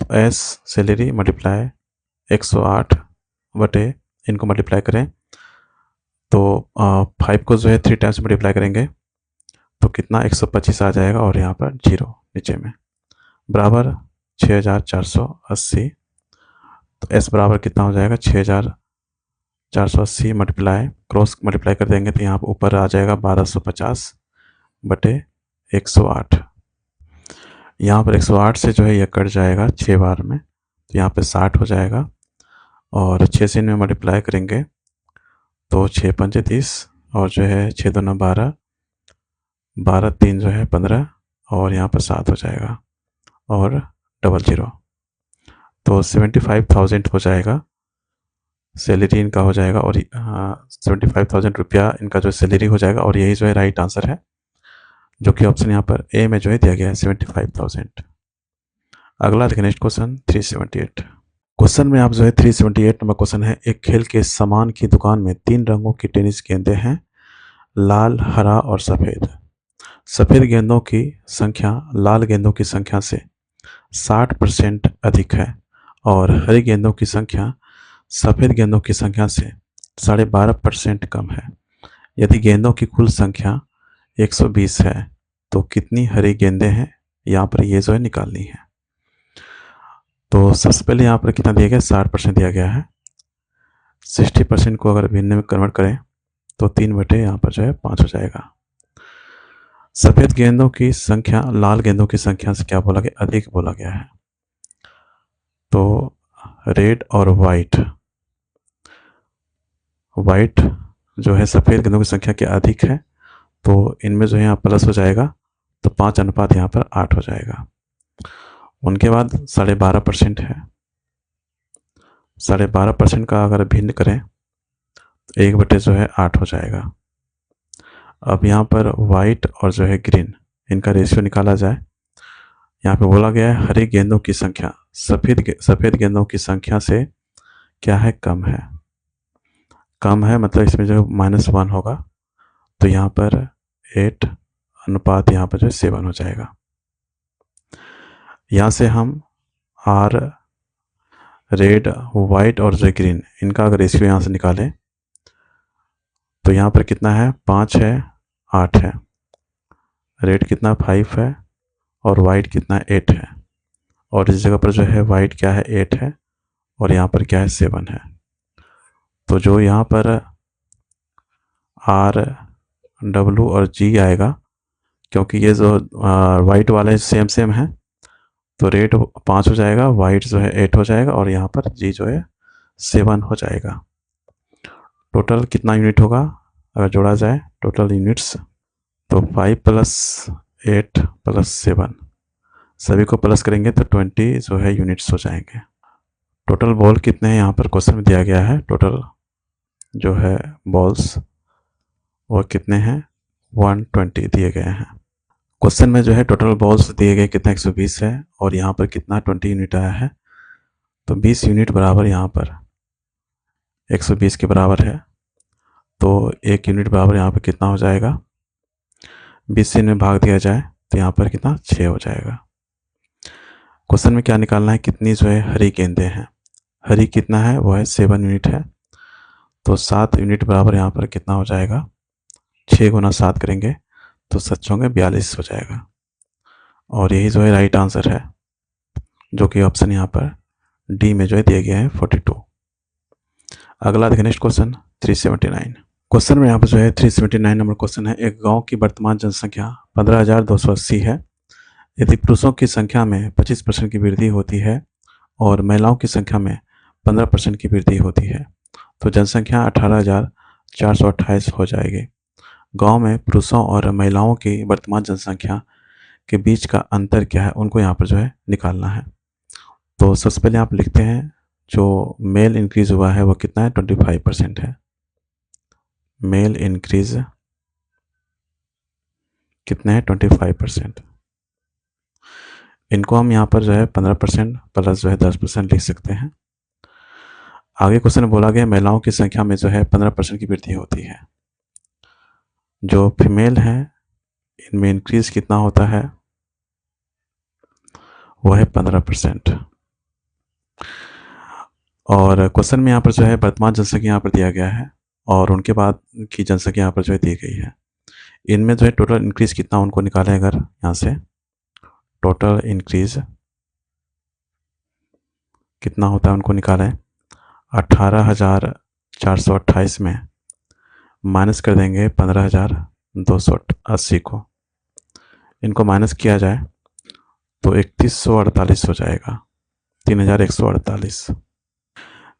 तो एस सैलरी मल्टीप्लाई 108 बटे इनको मल्टीप्लाई करें तो 5 को जो है 3 टाइम्स मल्टीप्लाई करेंगे तो कितना 125 आ जाएगा, और यहाँ पर 0 नीचे में, बराबर 6,480। तो एस बराबर कितना हो जाएगा 6,480 मल्टीप्लाई, क्रॉस मल्टीप्लाई कर देंगे तो यहाँ पर ऊपर आ जाएगा 1,250 बटे 108। यहाँ पर 108 से जो है यह कट जाएगा 6 बार में, तो यहाँ पे 60 हो जाएगा, और 6 से इनमें मल्टीप्लाई करेंगे तो 6×5 30, और जो है 6×2 12, 12×3 जो है 15, और यहाँ पर 7 हो जाएगा, और 00, तो 75,000 हो जाएगा सैलरी इनका हो जाएगा, और 75,000 रुपया इनका जो सैलरी हो जाएगा, और यही जो है राइट आंसर है, जो कि ऑप्शन यहाँ पर ए में जो है दिया गया है 75,000। अगला देखिए नेक्स्ट क्वेश्चन 378। क्वेश्चन में आप जो है 378 नंबर क्वेश्चन है, एक खेल के सामान की दुकान में 3 रंगों की टेनिस गेंदें हैं, लाल, हरा और सफ़ेद। सफ़ेद गेंदों की संख्या लाल गेंदों की संख्या से 60% अधिक है, और हरी गेंदों की संख्या सफ़ेद गेंदों की संख्या से 12.5% कम है। यदि गेंदों की कुल संख्या 120 है तो कितनी हरी गेंदें हैं, यहाँ पर ये जो है निकालनी है। तो सबसे पहले यहाँ पर कितना दिया गया 60% दिया गया है, 60% को अगर भिन्न में कन्वर्ट करें तो 3/, यहाँ पर जो है 5 हो जाएगा। सफ़ेद गेंदों की संख्या लाल गेंदों की संख्या से क्या बोला गया अधिक बोला गया है, तो रेड और वाइट, वाइट जो है सफ़ेद गेंदों की संख्या के अधिक है, तो इनमें जो है यहाँ प्लस हो जाएगा, तो 5 यहाँ पर 8 हो जाएगा। उनके बाद 12.5% है, 12.5% का अगर भिन्न करें तो 1/, जो है 8 हो जाएगा। अब यहाँ पर वाइट और जो है ग्रीन इनका रेशियो निकाला जाए, यहाँ पे बोला गया है हरी गेंदों की संख्या सफ़ेद गेंदों की संख्या से क्या है, कम है। कम है मतलब इसमें जो -1 होगा तो यहाँ पर 8 अनुपात यहाँ पर जो 7 हो जाएगा। यहाँ से हम आर रेड, वाइट और जो ग्रीन, इनका अगर रेशियो यहाँ से निकालें तो यहाँ पर कितना है, 5 है, 8 है। रेड कितना, 5 है, और वाइट कितना, 8 है। और इस जगह पर जो है वाइट क्या है, 8 है, और यहाँ पर क्या है, 7 है। तो जो यहाँ पर आर, डब्लू और जी आएगा, क्योंकि ये जो वाइट वाले सेम सेम है, तो रेड 5 हो जाएगा, वाइट जो है 8 हो जाएगा, और यहाँ पर जी जो है 7 हो जाएगा। टोटल कितना यूनिट होगा अगर जोड़ा जाए टोटल यूनिट्स, तो 5 + 8 + 7, सभी को प्लस करेंगे तो 20 जो है यूनिट्स हो जाएंगे। टोटल बॉल कितने हैं यहाँ पर क्वेश्चन में दिया गया है, टोटल जो है बॉल्स वो कितने हैं, 120 दिए गए हैं। क्वेश्चन में जो है टोटल बॉल्स दिए गए कितना, 120 है, और यहाँ पर कितना 20 यूनिट आया है, तो 20 यूनिट बराबर यहाँ पर 120 के बराबर है, तो 1 यूनिट बराबर यहाँ पर कितना हो जाएगा, 20 से इनमें भाग दिया जाए तो यहाँ पर कितना, 6 हो जाएगा। क्वेश्चन में क्या निकालना है, कितनी जो है हरी गेंदें हैं, हरी कितना है, वो है 7 यूनिट है, तो 7 यूनिट बराबर यहाँ पर कितना हो जाएगा, 6 × 7 करेंगे तो 7 होंगे 42 हो जाएगा। और यही जो है राइट आंसर है, जो कि ऑप्शन यहाँ पर डी में जो है दिए गए हैं 42। अगला देखिए नेक्स्ट क्वेश्चन 379। क्वेश्चन में यहाँ पर जो है 379 नंबर क्वेश्चन है, एक गांव की वर्तमान जनसंख्या 15,280 है। यदि पुरुषों की संख्या में 25% की वृद्धि होती है और महिलाओं की संख्या में 15% की वृद्धि होती है तो जनसंख्या 18,428 हो जाएगी। गांव में पुरुषों और महिलाओं की वर्तमान जनसंख्या के बीच का अंतर क्या है, उनको यहाँ पर जो है निकालना है। तो सबसे पहले आप लिखते हैं जो मेल इंक्रीज हुआ है वो कितना है, 25% है। मेल इंक्रीज कितना है, 25%। इनको हम यहाँ पर जो है 15% प्लस जो है 10% लिख सकते हैं। आगे क्वेश्चन में बोला गया महिलाओं की संख्या में जो है 15% की वृद्धि होती है। जो फीमेल है इनमें इंक्रीज कितना होता है, वो है 15%। और क्वेश्चन में यहाँ पर जो है वर्तमान जनसंख्या यहाँ पर दिया गया है और उनके बाद की जनसंख्या यहाँ पर जो है दी गई है। इनमें जो है टोटल इंक्रीज कितना उनको निकालें, अगर यहाँ से टोटल इंक्रीज कितना होता है उनको निकालें, 18,428 में माइनस कर देंगे 15,280 को, इनको माइनस किया जाए तो 3148 हो जाएगा, 3148।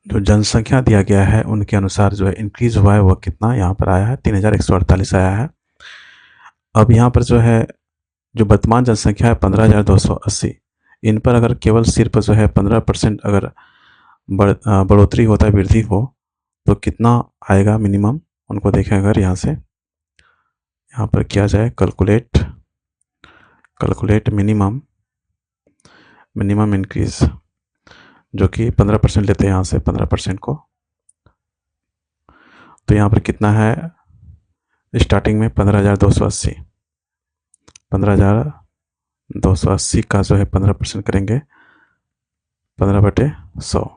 जो जनसंख्या दिया गया है उनके अनुसार जो है इंक्रीज हुआ है वो कितना यहाँ पर आया है, 3148 आया है। अब यहाँ पर जो है जो वर्तमान जनसंख्या है 15,280, इन पर अगर केवल सिर्फ जो है 15% अगर बढ़ोतरी होता है, वृद्धि हो, तो कितना आएगा मिनिमम, उनको देखें अगर यहाँ से यहाँ पर किया जाए कैलकुलेट मिनिमम इंक्रीज, जो कि 15% लेते हैं यहाँ से 15% को, तो यहाँ पर कितना है, स्टार्टिंग में 15,280 का जो है 15% करेंगे 15/100,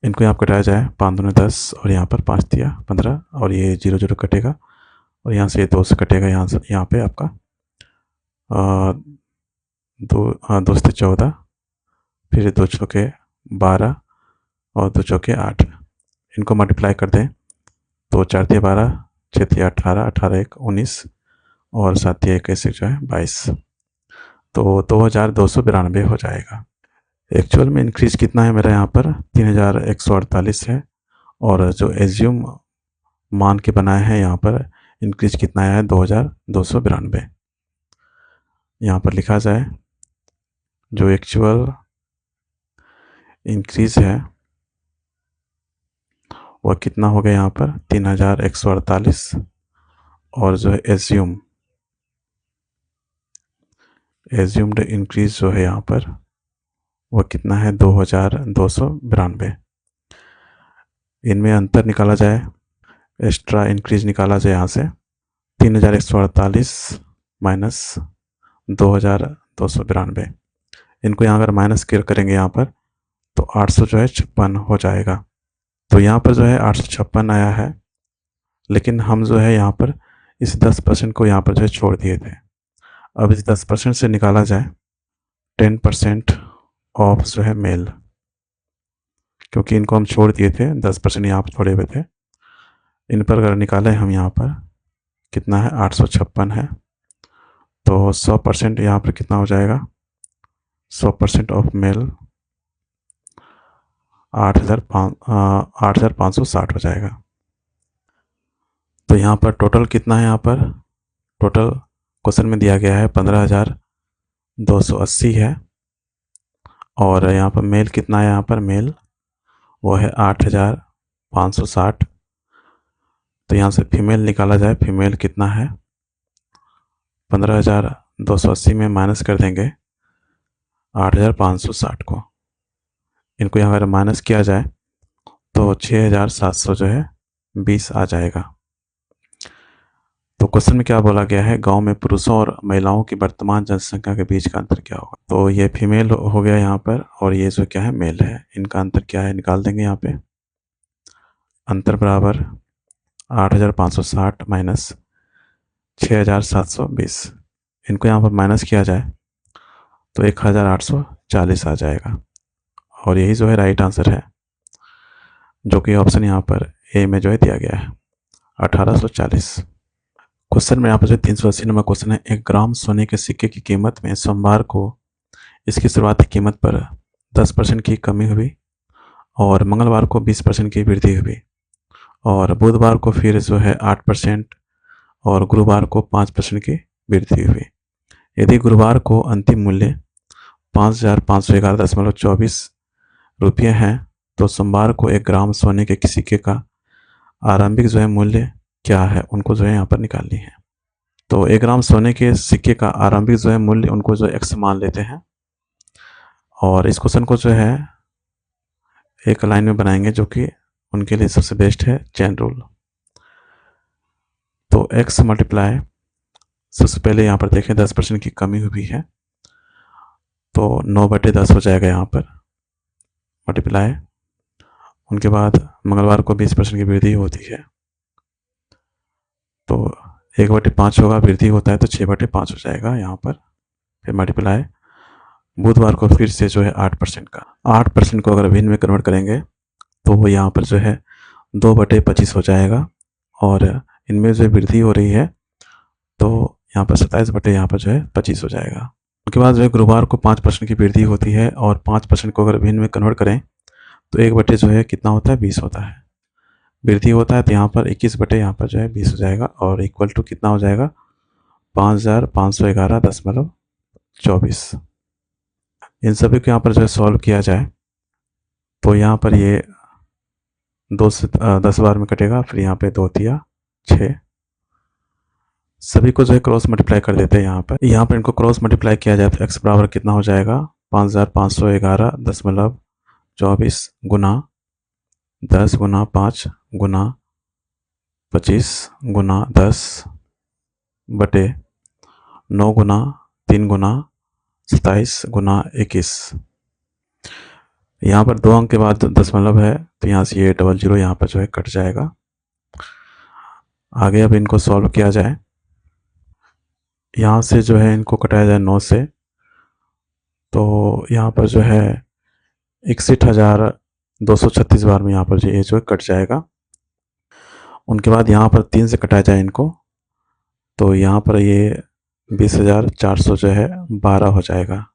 इनको यहाँ कटाया जाए, 5 दूनी 10 और यहाँ पर 5 दिया 15, और ये 0 0 कटेगा और यहाँ से 2 से कटेगा, यहाँ से यहाँ पे आपका 2 से 14, फिर 2 चौके 12 और 2 चौके 8, इनको मल्टीप्लाई कर दें तो 4 दिया 12, 6 दिया 18, 18 1 19 और 7 दिया 21 जो है 22, तो 2,292 हो जाएगा। एक्चुअल में इंक्रीज कितना है मेरा यहाँ पर 3,148 है, और जो एज्यूम मान के बनाए हैं यहाँ पर इंक्रीज कितना है 2,292। यहाँ पर लिखा जाए जो एक्चुअल इंक्रीज है वह कितना हो गया यहाँ पर 3,148, और जो है एज्यूम्ड इंक्रीज जो है यहाँ पर वह कितना है 2,292। इनमें अंतर निकाला जाए, एक्स्ट्रा इंक्रीज निकाला जाए यहाँ से 3148 माइनस 2292। इनको यहाँ अगर माइनस करेंगे यहाँ पर तो 856 हो जाएगा। तो यहाँ पर जो है 856 आया है, लेकिन हम जो है यहाँ पर इस 10% को यहाँ पर जो है छोड़ दिए थे। अब इस 10% से निकाला जाए 10% ऑफ जो है मेल, क्योंकि इनको हम छोड़ दिए थे, 10% यहाँ पर छोड़े हुए थे। इन पर अगर निकालें हम यहाँ पर कितना है, 856 है, तो 100% यहाँ पर कितना हो जाएगा, 100% ऑफ मेल 8560 हो जाएगा। तो यहाँ पर टोटल कितना है, यहाँ पर टोटल क्वेश्चन में दिया गया है 15,280 है, और यहाँ पर मेल कितना है, यहाँ पर मेल वो है 8,560। तो यहाँ से फीमेल निकाला जाए, फीमेल कितना है, 15,280 में माइनस कर देंगे 8,560 को। इनको यहाँ अगर माइनस किया जाए तो 6,700 जो है 20 आ जाएगा। तो क्वेश्चन में क्या बोला गया है, गांव में पुरुषों और महिलाओं की वर्तमान जनसंख्या के बीच का अंतर क्या होगा। तो ये फीमेल हो गया यहाँ पर, और ये जो क्या है मेल है, इनका अंतर क्या है निकाल देंगे। यहाँ पे अंतर बराबर 8,560 माइनस 6,720। इनको यहाँ पर माइनस किया जाए तो 1,840 आ जाएगा, और यही जो है राइट आंसर है, जो कि ऑप्शन यहाँ पर ए में जो है दिया गया है 1840। क्वेश्चन में यहाँ पर जो 380 नंबर क्वेश्चन है, 1 ग्राम सोने के सिक्के की कीमत में सोमवार को इसकी शुरुआती कीमत पर 10% की कमी हुई, और मंगलवार को 20% की वृद्धि हुई, और बुधवार को फिर जो है 8% और गुरुवार को 5% की वृद्धि हुई। यदि गुरुवार को अंतिम मूल्य 5,511.24 रुपये है, तो सोमवार को 1 ग्राम सोने के सिक्के का आरंभिक जो है मूल्य क्या है, उनको जो है यहाँ पर निकालनी है। तो 1 ग्राम सोने के सिक्के का आरंभिक जो है मूल्य, उनको जो x मान लेते हैं, और इस क्वेश्चन को जो है एक लाइन में बनाएंगे, जो कि उनके लिए सबसे बेस्ट है चेन रूल। तो x मल्टीप्लाई, सबसे पहले यहाँ पर देखें 10% की कमी हुई है, तो 9/10 हो जाएगा यहाँ पर मल्टीप्लाई। उनके बाद मंगलवार को 20% की वृद्धि होती है, तो 1/5 होगा, वृद्धि होता है तो 6/5 हो जाएगा यहाँ पर, फिर मल्टीप्लाई। बुधवार को फिर से जो है 8% का, 8% को अगर भिन्न में कन्वर्ट करेंगे तो वो यहाँ पर जो है 2/25 हो जाएगा, और इनमें जो वृद्धि हो रही है तो यहाँ पर 27 यहाँ पर जो है 25 हो जाएगा। उसके बाद जो है गुरुवार को 5% की वृद्धि होती है, और 5% को अगर भिन्न में कन्वर्ट करें तो 1/, जो है कितना होता है, 20 होता है, वृद्धि होता है, तो यहाँ पर 21/, यहाँ पर जो है 20 हो जाएगा, और इक्वल टू कितना हो जाएगा, 5,511.24। इन सभी को यहाँ पर जो है सॉल्व किया जाए तो यहाँ पर ये 2 से 10 बार में कटेगा, फिर यहाँ पे 2 तिया 6, सभी को जो है क्रॉस मल्टीप्लाई कर देते हैं। यहाँ पर इनको क्रॉस मल्टीप्लाई किया जाए तो x बराबर कितना हो जाएगा, 5,511.24 गुना 10 गुना 5 गुना 25 गुना 10 बटे 9 गुना 3 गुना 27 गुना 21। यहाँ पर 2 अंक के बाद दशमलव है, तो यहाँ से ये 00 यहाँ पर जो है कट जाएगा। आगे अब इनको सॉल्व किया जाए, यहाँ से जो है इनको कटाया जाए 9 से, तो यहाँ पर जो है 61,236 बार में यहाँ पर जो ये जो है कट जाएगा। उनके बाद यहाँ पर 3 से कटाया जाए इनको, तो यहाँ पर ये 20,400 जो है 12 हो जाएगा।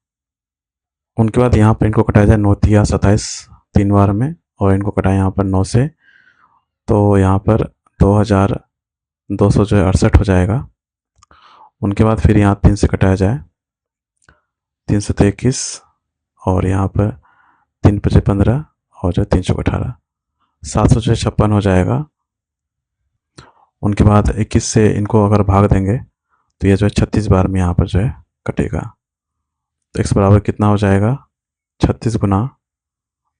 उनके बाद यहाँ पर इनको कटाया जाए 9 तिया 27 3 बार में, और इनको कटाया यहाँ पर 9 से, तो यहाँ पर 2,200 जो है 68 हो जाएगा। उनके बाद फिर यहाँ 3 से कटाया जाए, 3 से 21, और यहाँ पर 3 5 15 और जो 318, 756 हो जाएगा। उनके बाद 21 से इनको अगर भाग देंगे तो ये जो है 36 बार में यहाँ पर जो है कटेगा। तो x बराबर कितना हो जाएगा, 36 गुना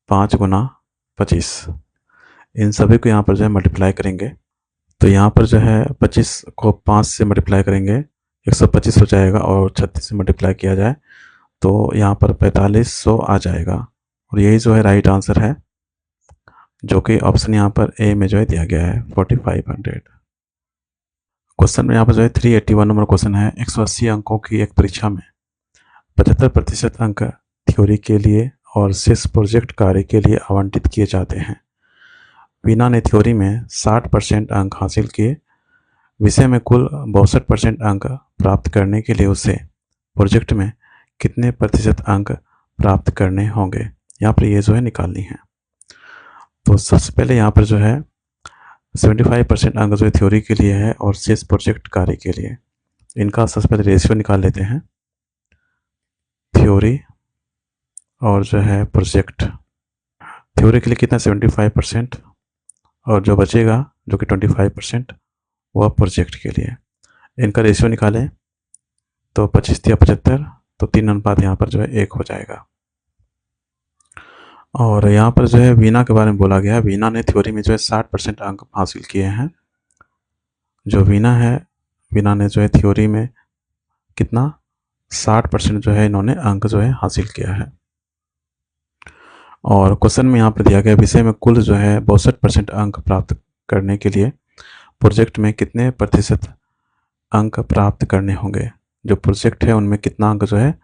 5 गुना 25। इन सभी को यहाँ पर जो है मल्टीप्लाई करेंगे, तो यहाँ पर जो है 25 को 5 से मल्टीप्लाई करेंगे 125 हो जाएगा, और 36 से मल्टीप्लाई किया जाए तो यहाँ पर 4500 आ जाएगा। और यही जो है राइट आंसर है, जो कि ऑप्शन यहाँ पर ए में जो है दिया गया है 4500। क्वेश्चन में यहाँ पर जो है 381 नंबर क्वेश्चन है। 180 अंकों की एक परीक्षा में 75% अंक थ्योरी के लिए और शेष प्रोजेक्ट कार्य के लिए आवंटित किए जाते हैं। वीना ने थ्योरी में 60% अंक हासिल किए, विषय में कुल 62% अंक प्राप्त करने के लिए उसे प्रोजेक्ट में कितने प्रतिशत अंक प्राप्त करने होंगे। यहाँ पर ये जो है निकालनी है। तो सबसे पहले यहाँ पर जो है 75% अंक जो है थ्योरी के लिए है और शेष प्रोजेक्ट कार्य के लिए, इनका सबसे पहले रेशियो निकाल लेते हैं। थ्योरी और जो है प्रोजेक्ट, थ्योरी के लिए कितना 75% और जो बचेगा जो कि 25% वह प्रोजेक्ट के लिए। इनका रेशियो निकालें तो 25 या 75, तो 3 अनुपात यहाँ पर जो है 1 हो जाएगा। और यहाँ पर जो है वीना के बारे में बोला गया है। वीना ने थ्योरी में जो है 60% अंक हासिल किए हैं। जो वीना है, वीना ने जो है थ्योरी में कितना 60% जो है इन्होंने अंक जो है हासिल किया है। और क्वेश्चन में यहाँ पर दिया गया विषय में कुल जो है 62% अंक प्राप्त करने के लिए प्रोजेक्ट में कितने प्रतिशत अंक प्राप्त करने होंगे। जो प्रोजेक्ट है उनमें कितना अंक जो है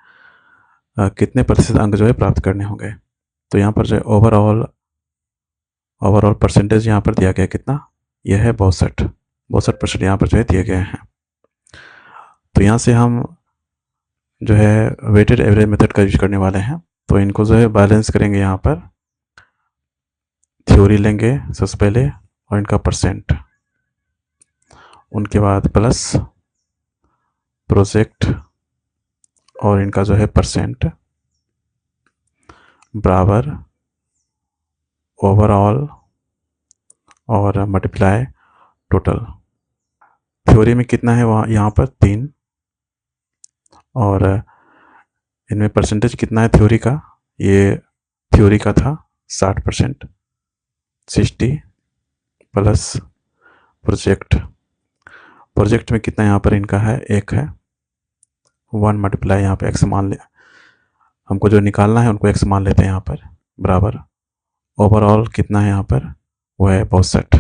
कितने प्रतिशत अंक जो है प्राप्त करने होंगे। तो यहाँ पर जो है ओवरऑल परसेंटेज यहाँ पर दिया गया कितना, यह है 62% यहाँ पर जो है दिए गए हैं। तो यहाँ से हम जो है वेटेड एवरेज मेथड का यूज करने वाले हैं। तो इनको जो है बैलेंस करेंगे। यहाँ पर थ्योरी लेंगे सबसे पहले और इनका परसेंट, उनके बाद प्लस प्रोजेक्ट और इनका जो है परसेंट बराबर ओवरऑल और मल्टीप्लाई टोटल। थ्योरी में कितना है वहाँ यहाँ पर 3, और इनमें परसेंटेज कितना है थ्योरी का, ये थ्योरी का था 60%, 60 प्लस प्रोजेक्ट में कितना यहाँ पर इनका है 1 है, 1 मल्टीप्लाई यहाँ पे x मान ले, हमको जो निकालना है उनको x मान लेते हैं यहाँ पर, बराबर ओवरऑल कितना है यहाँ पर वो है 62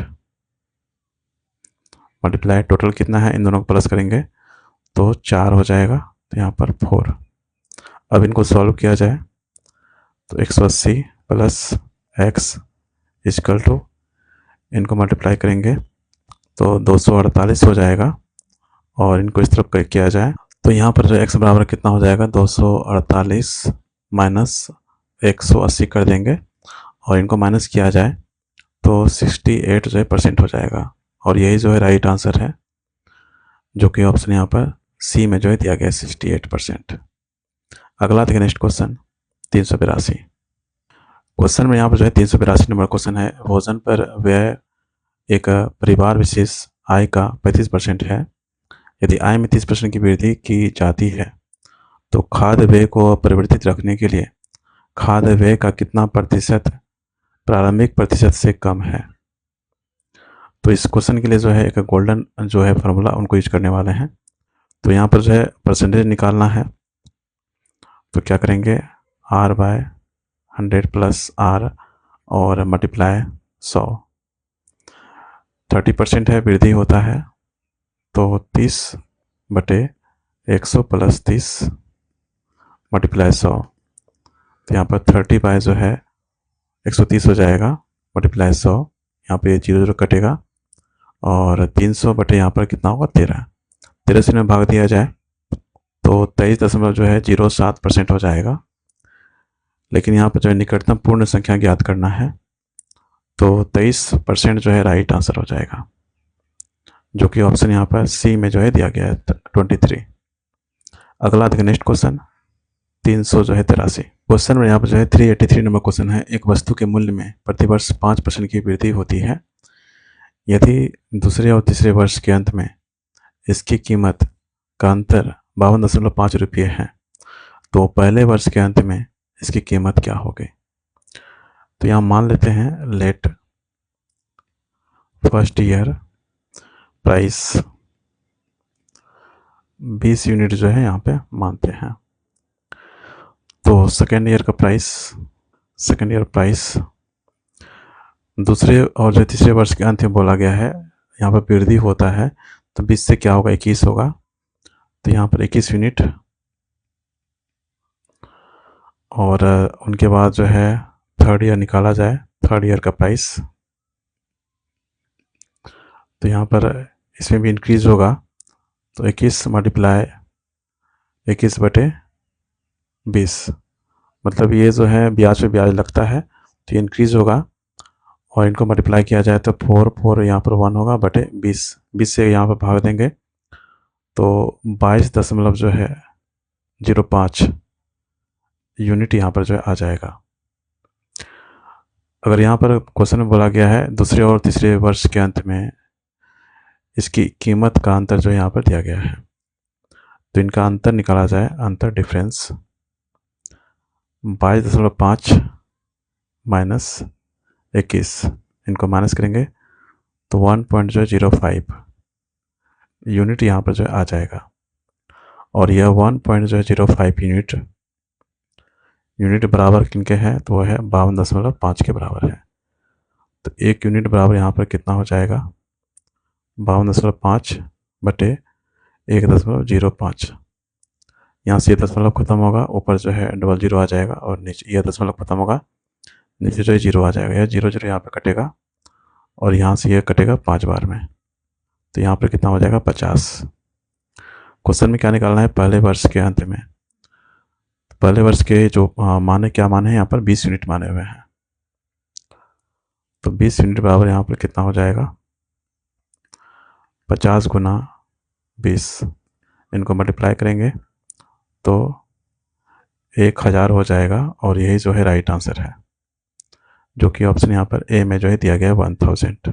मल्टीप्लाई टोटल कितना है, इन दोनों को प्लस करेंगे तो 4 हो जाएगा, तो यहाँ पर 4। अब इनको सॉल्व किया जाए तो 180 प्लस x इक्वल टू, इनको मल्टीप्लाई करेंगे तो 248 हो जाएगा, और इनको इस तरफ किया जाए तो यहाँ पर जो x बराबर कितना हो जाएगा 248 माइनस 180 कर देंगे, और इनको माइनस किया जाए तो 68 जो है % हो जाएगा। और यही जो है राइट आंसर है, जो कि ऑप्शन यहाँ पर सी में जो है दिया गया है 68%। अगला देखिए नेक्स्ट क्वेश्चन 382। क्वेश्चन में यहाँ पर जो है 382 नंबर क्वेश्चन है। भोजन पर व्यय एक परिवार विशेष आय का 35% है। यदि आय में 30% की वृद्धि की जाती है तो खाद्य व्यय को परिवर्तित रखने के लिए खाद्य व्यय का कितना प्रतिशत प्रारंभिक प्रतिशत से कम है। तो इस क्वेश्चन के लिए जो है एक गोल्डन जो है फार्मूला उनको यूज करने वाले हैं। तो यहाँ पर जो है परसेंटेज निकालना है, तो क्या करेंगे r/100 प्लस r और मल्टीप्लाई 100। 30% है वृद्धि होता है, तो 30/100 प्लस 30 मल्टीप्लाई 100, तो यहाँ पर 30 जो है 130 हो जाएगा, मल्टीप्लाई 100, यहाँ पे 0 कटेगा, और 300 बटे यहाँ पर कितना होगा 13 से में भाग दिया जाए तो 23.07% हो जाएगा। लेकिन यहाँ पर जो है निकटतम पूर्ण संख्या ज्ञात करना है, तो 23% जो है राइट आंसर हो जाएगा, जो कि ऑप्शन यहाँ पर सी में जो है दिया गया है 23। अगला देखिए नेक्स्ट क्वेश्चन 383। क्वेश्चन में यहाँ पर जो है 383 नंबर क्वेश्चन है। एक वस्तु के मूल्य में प्रतिवर्ष 5% की वृद्धि होती है। यदि दूसरे और तीसरे वर्ष के अंत में इसकी कीमत का अंतर 52.5 रुपये है, तो पहले वर्ष के अंत में इसकी कीमत क्या होगी। तो यहाँ मान लेते हैं let first year price 20 unit जो है यहाँ पे मानते हैं। तो सेकेंड ईयर प्राइस दूसरे और जो तीसरे वर्ष के अंत में बोला गया है, यहाँ पर वृद्धि होता है तो 20 से क्या होगा, 21 होगा। तो यहाँ पर 21 यूनिट। और उनके बाद जो है थर्ड ईयर निकाला जाए, थर्ड ईयर का प्राइस, तो यहाँ पर इसमें भी इंक्रीज होगा। तो 21 मल्टीप्लाई 21/20, मतलब ये जो है ब्याज पे ब्याज लगता है तो ये इंक्रीज होगा। और इनको मल्टीप्लाई किया जाए तो 4 यहाँ पर 1 होगा बटे 20 से यहाँ पर भाग देंगे तो 22 जो है 05 यूनिट यहाँ पर जो है आ जाएगा। अगर यहाँ पर क्वेश्चन में बोला गया है दूसरे और तीसरे वर्ष के अंत में इसकी कीमत का अंतर जो यहाँ पर दिया गया है, तो इनका अंतर निकाला जाए, अंतर डिफरेंस 22.5 माइनस 21, इनको माइनस करेंगे तो 1.05 यूनिट यहाँ पर जो आ जाएगा। और यह 1.05 यूनिट बराबर किनके हैं, तो वह है 52.5 के बराबर है। तो 1 यूनिट बराबर यहाँ पर कितना हो जाएगा, 52.5 बटे 1.05। यहाँ से ये दशमलव खत्म होगा, ऊपर जो है डबल जीरो आ जाएगा और नीचे यह दशमलव खत्म होगा, नीचे जो है जीरो आ जाएगा। यह जीरो जीरो यहाँ पर कटेगा और यहाँ से यह कटेगा 5 बार में, तो यहाँ पर कितना हो जाएगा 50। क्वेश्चन में क्या निकालना है, पहले वर्ष के अंत में। पहले वर्ष के जो माने क्या माने हैं, यहाँ पर 20 यूनिट माने हुए हैं। तो 20 यूनिट बराबर यहाँ पर कितना हो जाएगा, 50 गुना 20, इनको मल्टीप्लाई करेंगे तो 1000 हो जाएगा। और यही जो है राइट आंसर है, जो कि ऑप्शन यहाँ पर ए में जो है दिया गया है 1000।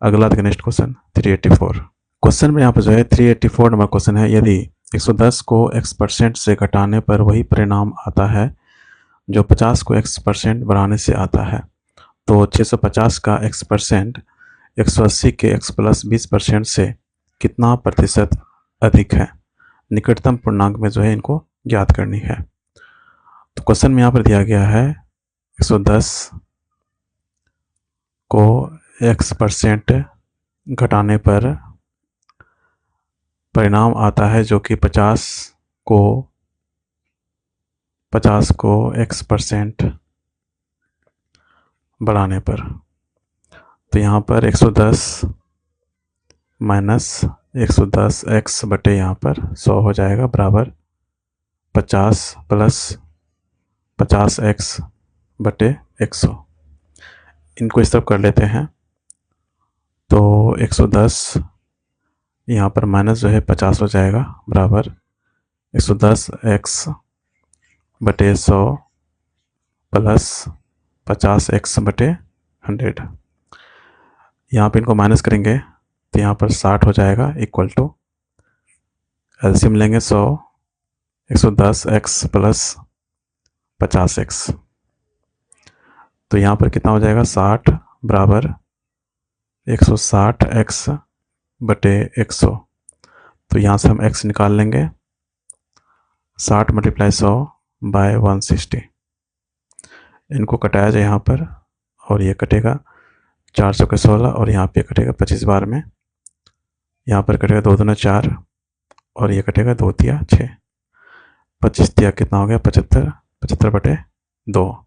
अगला नेक्स्ट क्वेश्चन 384। क्वेश्चन में यहाँ पर जो है 384 नंबर क्वेश्चन है, यदि 110 को x% से घटाने पर वही परिणाम आता है जो 50 को x% बढ़ाने से आता है, तो 650 का x% 180 के x + 20% से कितना प्रतिशत अधिक है। निकटतम पूर्णांक में जो है इनको ज्ञात करनी है। तो क्वेश्चन में यहाँ पर दिया गया है 110 को x% घटाने पर परिणाम आता है जो कि 50 को x% बढ़ाने पर। तो यहाँ पर 110 माइनस 110 x बटे यहाँ पर 100 हो जाएगा बराबर 50 प्लस 50x बटे 100। इनको इस तरफ कर लेते हैं तो 110 यहाँ पर माइनस जो है 50 हो जाएगा बराबर 110x बटे 100 प्लस 50x बटे 100। यहाँ पे इनको माइनस करेंगे तो यहाँ पर 60 हो जाएगा इक्वल टू एलसीएम लेंगे 100 110x प्लस 50x। तो यहाँ पर कितना हो जाएगा 60 बराबर 160x बटे 100। तो यहाँ से हम x निकाल लेंगे, 60 मल्टीप्लाई 100 बाय 160। इनको कटाया जाए यहाँ पर और ये कटेगा 400 के 16 और यहाँ पे कटेगा 25 बार में। यहाँ पर कटेगा 2 दूना 4 और ये कटेगा 2 तिया 6, 25 तिया कितना हो गया 75, 75 बटे 2।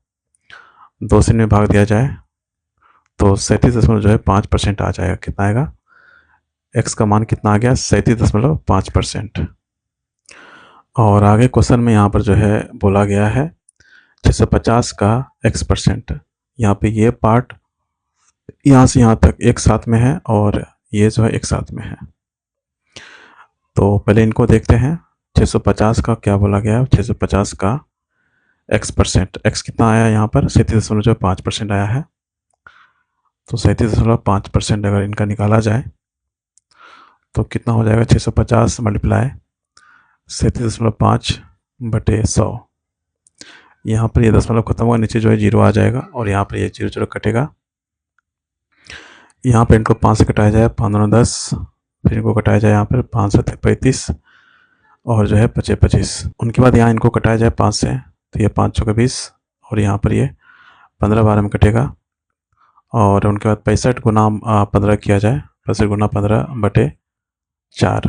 2 से में भाग दिया जाए तो 37.5% आ जाएगा। कितना आएगा, x का मान कितना आ गया 37.5%। और आगे क्वेश्चन में यहाँ पर जो है बोला गया है 650 का x%। यहाँ पे ये पार्ट यहाँ से यहाँ तक एक साथ में है और ये जो है एक साथ में है। तो पहले इनको देखते हैं। 650 का क्या बोला गया, 650 का x%, x कितना आया यहाँ पर 37.5% आया है। तो 37.5% अगर इनका निकाला जाए तो कितना हो जाएगा 650 मल्टीप्लाई 37.5 बटे 100। यहाँ पर ये दशमलव खत्म होगा, नीचे जो है जीरो आ जाएगा और यहाँ पर ये जीरो जीरो कटेगा। यहाँ पर इनको 5 से कटाया जाए, 5 दूना 10, फिर इनको कटाया जाए यहाँ पर 5 से 35 और जो है 25 25। उनके बाद यहाँ इनको कटाया जाए 5 से, तो ये 5 चौके 20 और यहाँ पर ये 15 12 में कटेगा। और उनके बाद 65 गुना 15 किया जाए, 65 गुना 15 बटे 4।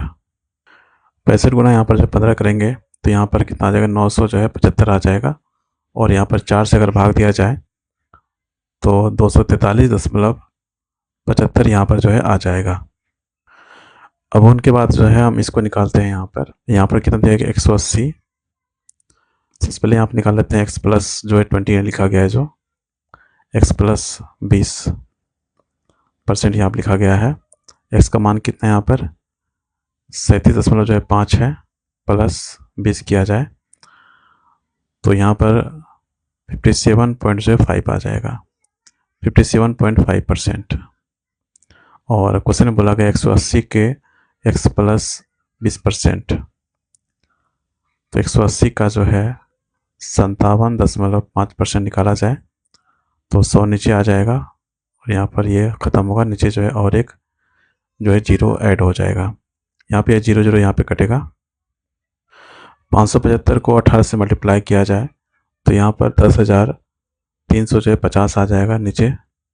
65 गुना यहाँ पर जब 15 करेंगे तो यहाँ पर कितना आ जाएगा, 900 जो है 75 आ जाएगा। और यहाँ पर 4 से अगर भाग दिया जाए तो 243.75 यहाँ पर जो है आ जाएगा। अब उनके बाद जो है हम इसको निकालते हैं। यहाँ पर कितना दिया गया, 180। सबसे पहले यहाँ पर निकाल लेते हैं x प्लस जो है 20 लिखा गया है, जो x प्लस 20% यहाँ पर लिखा गया है। x का मान कितना है यहाँ पर 37.5 है, प्लस 20 किया जाए तो यहाँ पर 57.05 आ जाएगा, 57.5%। और क्वेश्चन में बोला गया 180 के x प्लस 20%, तो 180 का जो है 57.5% निकाला जाए तो 100 नीचे आ जाएगा और यहाँ पर ये ख़त्म होगा। नीचे जो है और एक जो है जीरो ऐड हो जाएगा, यहाँ पे जीरो जीरो यहाँ पे कटेगा। 575 को 18 से मल्टीप्लाई किया जाए तो यहाँ पर 10,300 जो है 50 आ जाएगा, नीचे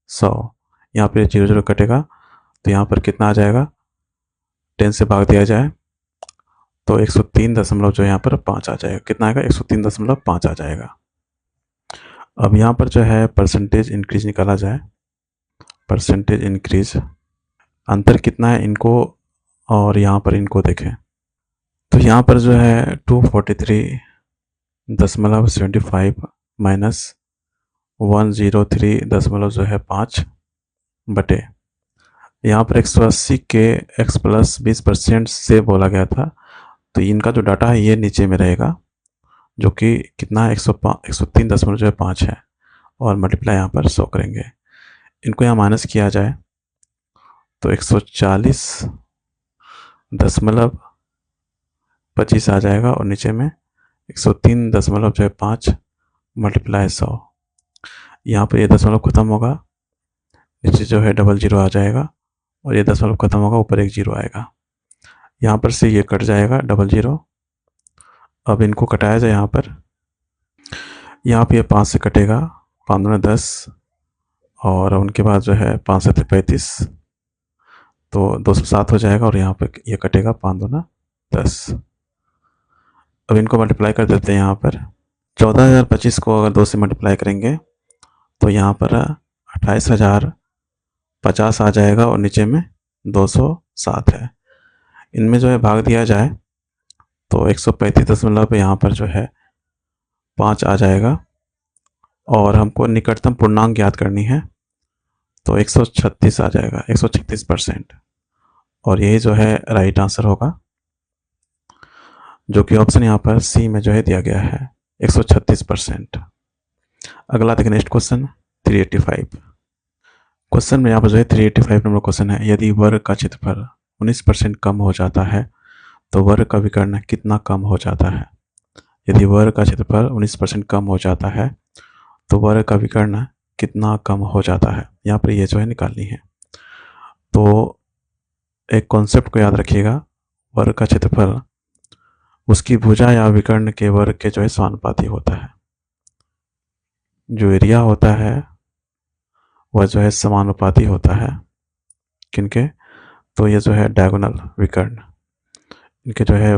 100, यहाँ पे जीरो जीरो कटेगा तो यहाँ पर कितना आ जाएगा, 10 से भाग दिया जाए तो 103 दशमलव जो यहाँ पर 5 आ जाएगा। कितना आएगा, 103.5 आ जाएगा। अब यहाँ पर जो है परसेंटेज इंक्रीज निकाला जाए, परसेंटेज इंक्रीज अंतर कितना है इनको और यहाँ पर इनको देखें तो यहाँ पर जो है 243.75 माइनस 103 दशमलव जो है 5 बटे यहाँ पर 180 के x प्लस 20% से बोला गया था, तो इनका जो डाटा है ये नीचे में रहेगा, जो कि कितना है 103.5 है, और मल्टीप्लाई यहाँ पर 100 करेंगे। इनको यहाँ माइनस किया जाए तो 140.25 आ जाएगा और नीचे में 103.5 मल्टीप्लाई 100। यहाँ पर ये दशमलव खत्म होगा, नीचे जो है डबल जीरो आ जाएगा और ये दशमलव खत्म होगा, ऊपर एक जीरो आएगा। यहाँ पर से ये कट जाएगा डबल जीरो। अब इनको कटाया जाए यहाँ पर ये 5 से कटेगा, 5 दूना 10 और उनके बाद जो है 5 से 35 तो 207 हो जाएगा और यहाँ पर ये कटेगा 5 दूना 10। अब इनको मल्टीप्लाई कर देते हैं। यहाँ पर 14,025 को अगर 2 से मल्टीप्लाई करेंगे तो यहाँ पर 28,050 आ जाएगा और नीचे में 207 है। इनमें जो है भाग दिया जाए तो 135 दशमलव यहाँ पर जो है 5 आ जाएगा और हमको निकटतम पूर्णांक ज्ञात करनी है तो 136 आ जाएगा, 136%। और यही जो है राइट आंसर होगा, जो कि ऑप्शन यहाँ पर सी में जो है दिया गया है 136%। अगला देखिए नेक्स्ट क्वेश्चन 385। क्वेश्चन में यहाँ पर जो है 385 नंबर क्वेश्चन है, यदि वर्ग का क्षेत्रफल 19% कम हो जाता है तो वर्ग का विकर्ण कितना कम हो जाता है। यदि वर्ग का क्षेत्रफल 19% कम हो जाता है तो वर्ग का विकर्ण कितना कम हो जाता है, यहाँ पर ये जो है निकालनी है। तो एक कॉन्सेप्ट को याद रखिएगा, वर्ग का क्षेत्रफल उसकी भुजा या विकर्ण के वर्ग के जो है समानुपाती होता है। जो एरिया होता है वह जो है समानुपाती होता है किनके, तो ये जो है डायगोनल विकर्ण इनके जो है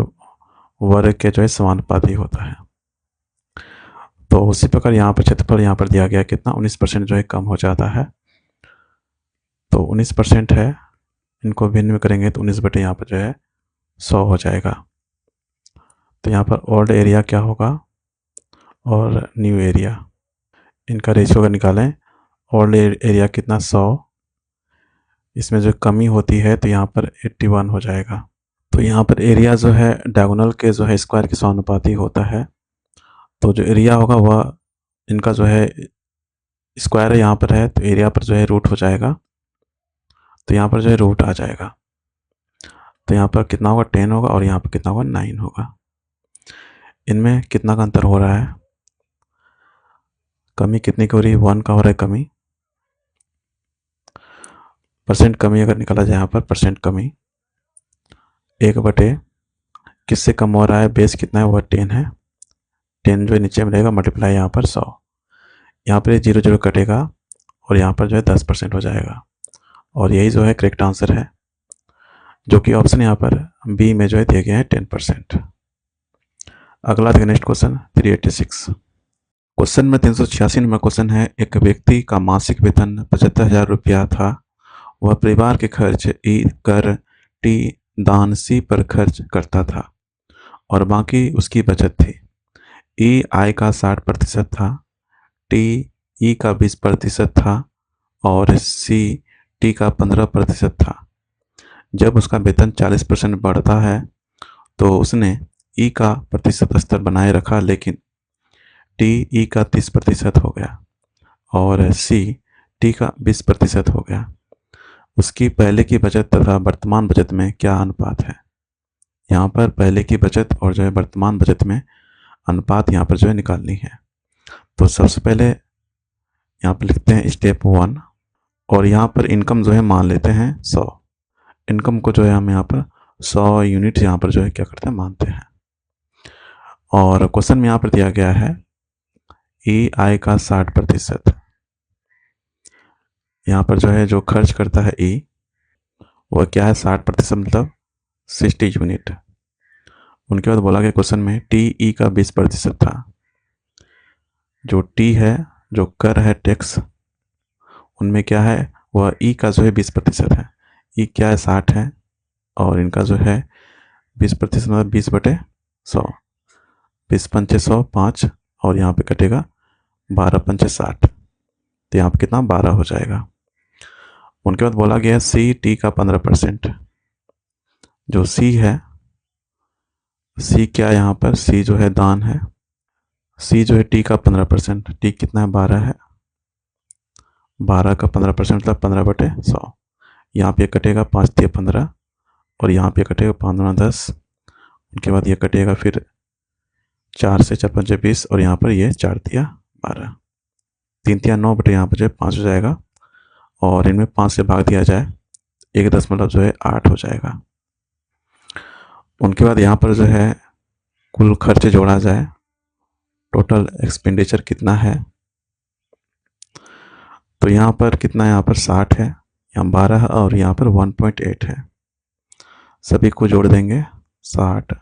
वर्ग के जो है समानुपाती होता है। तो उसी प्रकार यहाँ पर क्षेत्रफल यहाँ पर दिया गया कितना 19% जो है कम हो जाता है, तो 19% है, इनको भिन्न में करेंगे तो 19 बटे यहाँ पर जो है 100 हो जाएगा। तो यहाँ पर ओल्ड एरिया क्या होगा और न्यू एरिया, इनका रेशियो अगर निकालें, ओल्ड एरिया कितना 100, इसमें जो कमी होती है तो यहाँ पर 81 हो जाएगा। तो यहाँ पर एरिया जो है डायगोनल के जो है स्क्वायर के समानुपाती होता है, तो जो एरिया होगा वह इनका जो है स्क्वायर है यहाँ पर है तो एरिया पर जो है रूट हो जाएगा, तो यहाँ पर जो है रूट आ जाएगा। तो यहाँ पर कितना होगा 10 होगा और यहाँ पर कितना होगा 9 होगा। इनमें कितना का अंतर हो रहा है, कमी कितनी की हो रही है, 1 का हो रहा है कमी। परसेंट कमी अगर निकाला जाए यहाँ पर, परसेंट कमी 1/, किससे कम हो रहा है, बेस कितना है, वह 10 है। 10 जो है नीचे में रहेगा, मल्टीप्लाई यहाँ पर 100, यहाँ पर 0 0 कटेगा और यहाँ पर जो है 10% हो जाएगा। और यही जो है करेक्ट आंसर है, जो कि ऑप्शन यहाँ पर बी में जो है दिए गए हैं 10%। अगला देखिए नेक्स्ट क्वेश्चन 386। क्वेश्चन में 386 नंबर क्वेश्चन है, एक व्यक्ति का मासिक वेतन 75,000 रुपया था। वह परिवार के खर्च ई, कर, टी, दान, सी पर खर्च करता था और बाकी उसकी बचत थी। ई आय का 60% था, टी ई का 20% था और सी टी का 15% था। जब उसका वेतन 40% बढ़ता है तो उसने ई का प्रतिशत स्तर बनाए रखा, लेकिन टी ई का 30% हो गया और सी टी का 20% हो गया। उसकी पहले की बचत तथा वर्तमान बचत में क्या अनुपात है। यहाँ पर पहले की बचत और जो है वर्तमान बचत में अनुपात यहाँ पर जो है निकालनी है। तो सबसे पहले यहाँ पर लिखते हैं स्टेप 1 और यहाँ पर इनकम जो है मान लेते हैं 100। इनकम को जो है हम यहाँ पर 100 यूनिट यहाँ पर जो है क्या करते हैं, मानते हैं। और क्वेश्चन में यहाँ पर दिया गया है ई आय का 60%। यहाँ पर जो है जो खर्च करता है ई, वह क्या है 60%, मतलब 60 यूनिट। उनके बाद बोला गया क्वेश्चन में टी ई का 20% था। जो टी है, जो कर है टैक्स, उनमें क्या है, वह ई का जो है 20% है। ई क्या है 60 है और इनका जो है 20% मतलब 20/100, 20 पंचे 100 5 और यहाँ पे कटेगा 12 पंचे 60, तो यहाँ पे कितना 12 हो जाएगा। उनके बाद बोला गया सी टी का 15%। जो सी है, सी क्या यहाँ पर, सी जो है दान है। सी जो है टी का 15%, टी कितना है 12 है, 12 का 15% मतलब 15/100। यहाँ पे कटेगा 5 दिया 15 और यहाँ पे कटेगा 5 दूना 10। उनके बाद ये कटेगा फिर 4 से 4 पंचे 20 और यहाँ पर ये 4 दिया 12, 3 दिया 9 बटे यहाँ पर जो है 5 हो जाएगा और इनमें 5 से भाग दिया जाए 1 जो है 8 हो जाएगा। उनके बाद यहाँ पर जो है कुल खर्च जोड़ा जाए, टोटल एक्सपेंडिचर कितना है, तो यहाँ पर कितना है, यहाँ पर 60 है, यहाँ 12 है और यहाँ पर 1.8 है। सभी को जोड़ देंगे, 60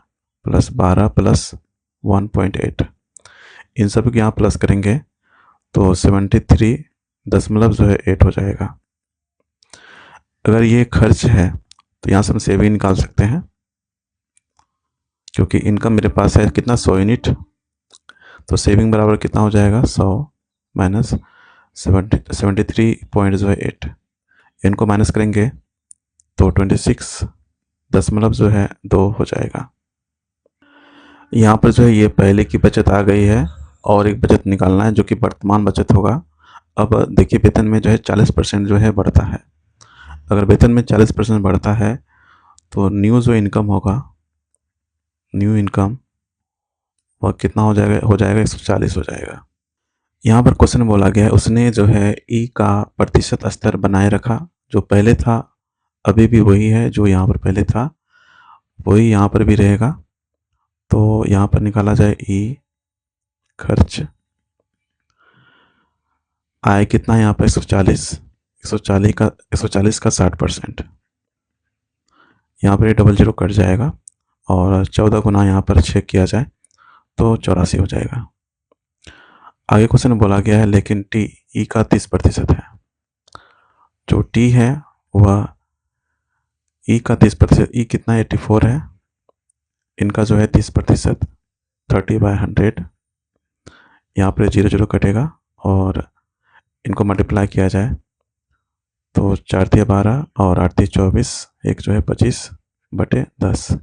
+ 12 + 1.8, इन सभी को यहाँ प्लस करेंगे तो 73.8 हो जाएगा। अगर ये खर्च है तो यहाँ से हम सेविंग निकाल सकते हैं, क्योंकि इनकम मेरे पास है कितना 100 यूनिट, तो सेविंग बराबर कितना हो जाएगा 100 माइनस 73.8। इनको माइनस करेंगे तो 26.2 हो जाएगा। यहाँ पर जो है ये पहले की बचत आ गई है और एक बचत निकालना है जो कि वर्तमान बचत होगा। अब देखिए वेतन में जो है 40% जो है बढ़ता है। अगर वेतन में 40% बढ़ता है तो न्यू जो इनकम होगा, न्यू इनकम वह कितना हो जाएगा 140 हो जाएगा। यहाँ पर क्वेश्चन में बोला गया है उसने जो है ई का प्रतिशत स्तर बनाए रखा, जो पहले था अभी भी वही है, जो यहाँ पर पहले था वही यहाँ पर भी रहेगा। तो यहाँ पर निकाला जाए ई खर्च, आय कितना है यहाँ पर 140 का 60%, यहाँ पर 00 कट जाएगा और 14 गुना यहाँ पर 6 किया जाए तो 84 हो जाएगा। आगे क्वेश्चन में बोला गया है लेकिन टी ई का 30% है। जो टी है वह ई का 30%, ई कितना 84 है, इनका जो है 30% 30/100, यहाँ पर 00 कटेगा और इनको मल्टीप्लाई किया जाए तो 4 दिया 12 और 8 दिया 24, एक जो है 25/10,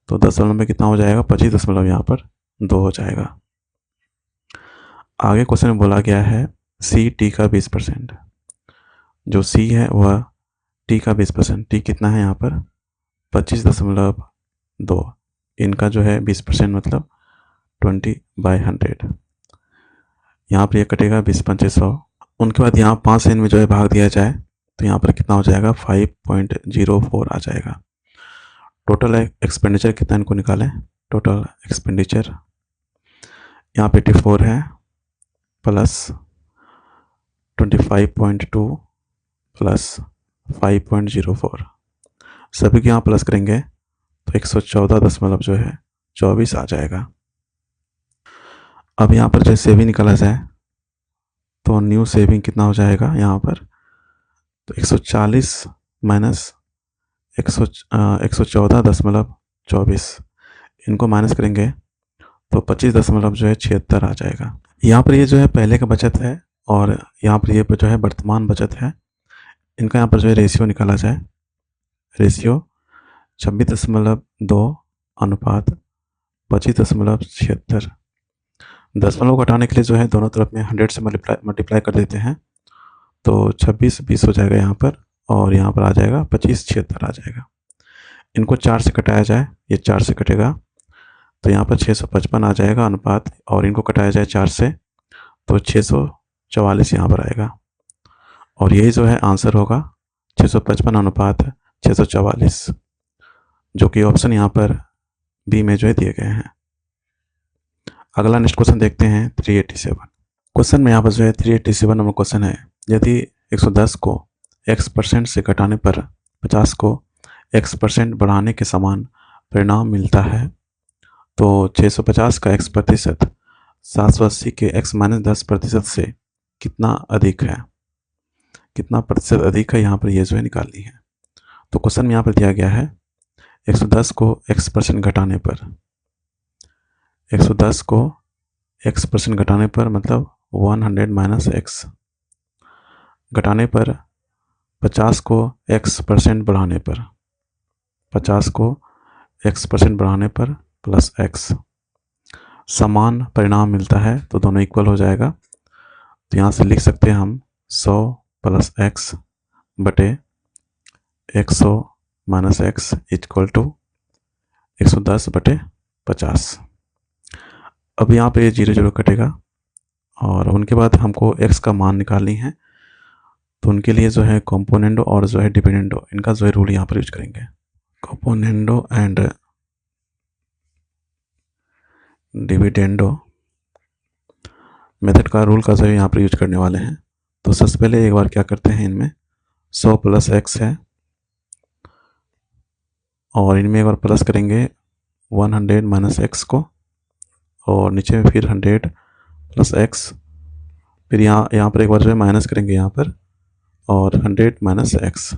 तो दशमलव में कितना हो जाएगा 25 यहाँ पर 2 हो जाएगा। आगे क्वेश्चन में बोला गया है सी टी का 20%। जो सी है वह टी का 20%, टी कितना है यहाँ पर 25.2, इनका जो है 20% मतलब 20/100, यहाँ पर ये कटेगा 20 पंचे 100। उनके बाद यहाँ 5 से इनमें जो है भाग दिया जाए तो यहाँ पर कितना हो जाएगा 5.04 आ जाएगा। टोटल एक्सपेंडिचर कितना इनको निकालें, टोटल एक्सपेंडिचर यहाँ पे 84 है प्लस 25.2 प्लस 5.04, सभी के यहाँ प्लस करेंगे तो 114.24 आ जाएगा। अब यहाँ पर जो सेविंग निकाला जाए तो न्यू सेविंग कितना हो जाएगा यहाँ पर, तो 140 माइनस 114.24, इनको माइनस करेंगे तो 25.76 आ जाएगा। यहाँ पर ये जो है पहले का बचत है और यहाँ पर ये जो है वर्तमान बचत है। इनका यहाँ पर जो है रेशियो निकाला जाए, रेशियो 26.2 अनुपात 25.76। दशमलव घटाने के लिए जो है दोनों तरफ में 100 से मल्टीप्लाई कर देते हैं तो 26 हो जाएगा यहाँ पर, और यहाँ पर आ जाएगा 25.76 आ जाएगा। इनको 4 से कटाया जाए, ये 4 से कटेगा तो यहाँ पर 655 आ जाएगा अनुपात, और इनको कटाया जाए 4 से तो 644 यहाँ पर आएगा, और यही जो है आंसर होगा 655 अनुपात 644, जो कि ऑप्शन यहाँ पर बी में जो है दिए गए हैं। अगला नेक्स्ट क्वेश्चन देखते हैं 387। क्वेश्चन में यहाँ पर जो है 387 नंबर क्वेश्चन है, यदि 110 को x% से घटाने पर 50 को x% बढ़ाने के समान परिणाम मिलता है तो 650 का x% 780 के x-10% से कितना अधिक है, कितना प्रतिशत अधिक है, यहाँ पर ये जो है निकालनी है। तो क्वेश्चन में यहाँ पर दिया गया है 110 को x% घटाने पर, 110 को x% घटाने पर मतलब 100 माइनस x घटाने पर 50 को x% बढ़ाने पर, 50 को x% बढ़ाने पर प्लस x समान परिणाम मिलता है तो दोनों इक्वल हो जाएगा। तो यहाँ से लिख सकते हैं हम 100 प्लस x बटे 100 माइनस x इक्वल टू 110 बटे 50। अब यहाँ पे 0 कटेगा और उनके बाद हमको x का मान निकालनी है, तो उनके लिए जो है कॉम्पोनेंडो और जो है डिविडेंडो, इनका जो है रूल यहाँ पर यूज करेंगे। कॉम्पोनेंडो एंड डिविडेंडो मेथड का रूल का जो है यहाँ पर यूज करने वाले हैं। तो सबसे पहले एक बार क्या करते हैं, इनमें 100 प्लस x है और इनमें एक बार प्लस करेंगे 100 माइनस x को, और नीचे में फिर 100 प्लस x, फिर यहाँ पर एक बार जो है माइनस करेंगे यहाँ पर, और 100 माइनस x,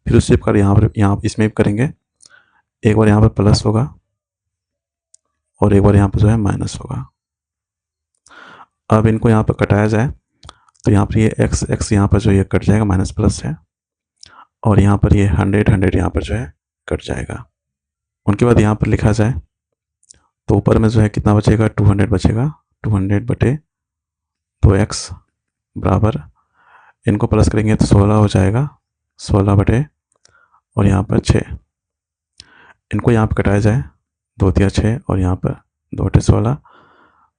फिर उसी प्रकार यहाँ इसमें भी करेंगे, एक बार यहाँ पर प्लस होगा और एक बार यहाँ पर जो है माइनस होगा। अब इनको यहाँ पर कटाया जाए तो यहाँ पर ये x यहाँ पर जो ये कट जाएगा, माइनस प्लस है, और यहाँ पर ये 100 यहाँ पर जो है कट जाएगा। उनके बाद यहाँ पर लिखा जाए तो ऊपर में जो है कितना बचेगा, 200 बचेगा, 200 बटे 2x बराबर, इनको प्लस करेंगे तो 16 हो जाएगा, 16 बटे और यहाँ पर 6, इनको यहाँ पर कटाया जाए 2 तिया 6 और यहाँ पर 2 बटे 16,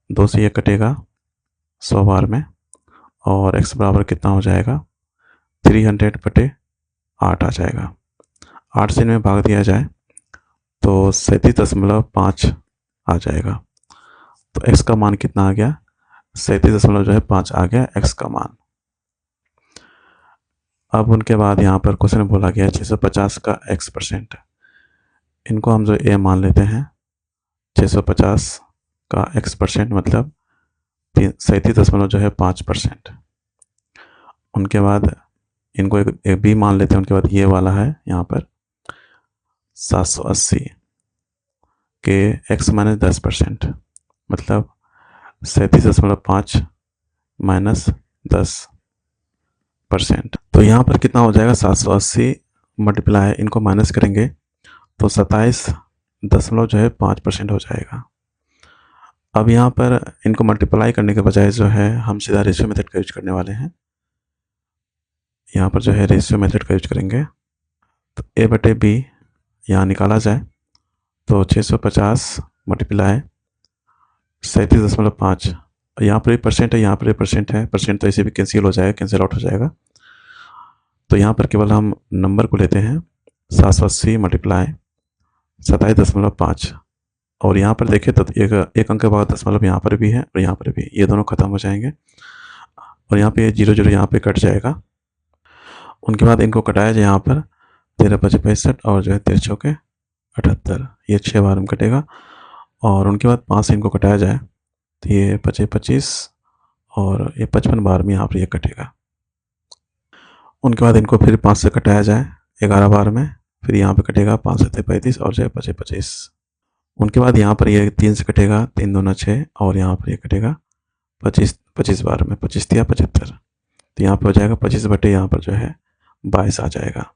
2 से ये कटेगा 100 बार में, और x बराबर कितना हो जाएगा 300 बटे 8 आ जाएगा। 8 से इनमें भाग दिया जाए तो 37.5 आ जाएगा। तो x का मान कितना आ गया, 37.5 आ गया x का मान। अब उनके बाद यहाँ पर क्वेश्चन में बोला गया 650 का x%, इनको हम जो a मान लेते हैं, 650 का x% मतलब 37.5%। उनके बाद इनको एक b मान लेते हैं, उनके बाद ये वाला है यहाँ पर 780 के x-10% मतलब 37.5 माइनस 10%। तो यहाँ पर कितना हो जाएगा, 780 मल्टीप्लाई, इनको माइनस करेंगे तो 27.5% हो जाएगा। अब यहाँ पर इनको मल्टीप्लाई करने के बजाय जो है हम सीधा रेशियो मेथड का यूज करने वाले हैं। यहाँ पर जो है रेशियो मेथड का यूज करेंगे, तो a बटे b यहाँ निकाला जाए तो 650 मल्टीप्लाई 37.5, यहाँ पर परसेंट है, यहाँ पर परसेंट है, परसेंट तो ऐसे भी कैंसिल हो जाएगा, कैंसिल आउट हो जाएगा, तो यहाँ पर केवल हम नंबर को लेते हैं 780 मल्टीप्लाई 27.5, और यहाँ पर देखें तो एक अंक के बाद दशमलव यहाँ पर भी है और यहाँ पर भी, ये दोनों खत्म हो जाएंगे और यहाँ पे 0 0 यहाँ पे कट जाएगा। उनके बाद इनको कटाया जाए यहाँ पर 13 5 65 और जो है 13 चौके 78, ये 6 बार में कटेगा। और उनके बाद 5 से इनको कटाया जाए तो ये 25 25 और ये 55 बार में यहाँ पर ये कटेगा। उनके बाद इनको फिर 5 से कटाया जाए 11 बार में, फिर यहाँ पे कटेगा 5 से 35 और जो है 25 25। उनके बाद यहाँ पर ये 3 से कटेगा 3 दूना 6 और यहाँ पर ये कटेगा 25 25 बार में, 25 तिया 75, तो यहाँ पर हो जाएगा 25 बटे यहाँ पर जो है 22 आ जाएगा।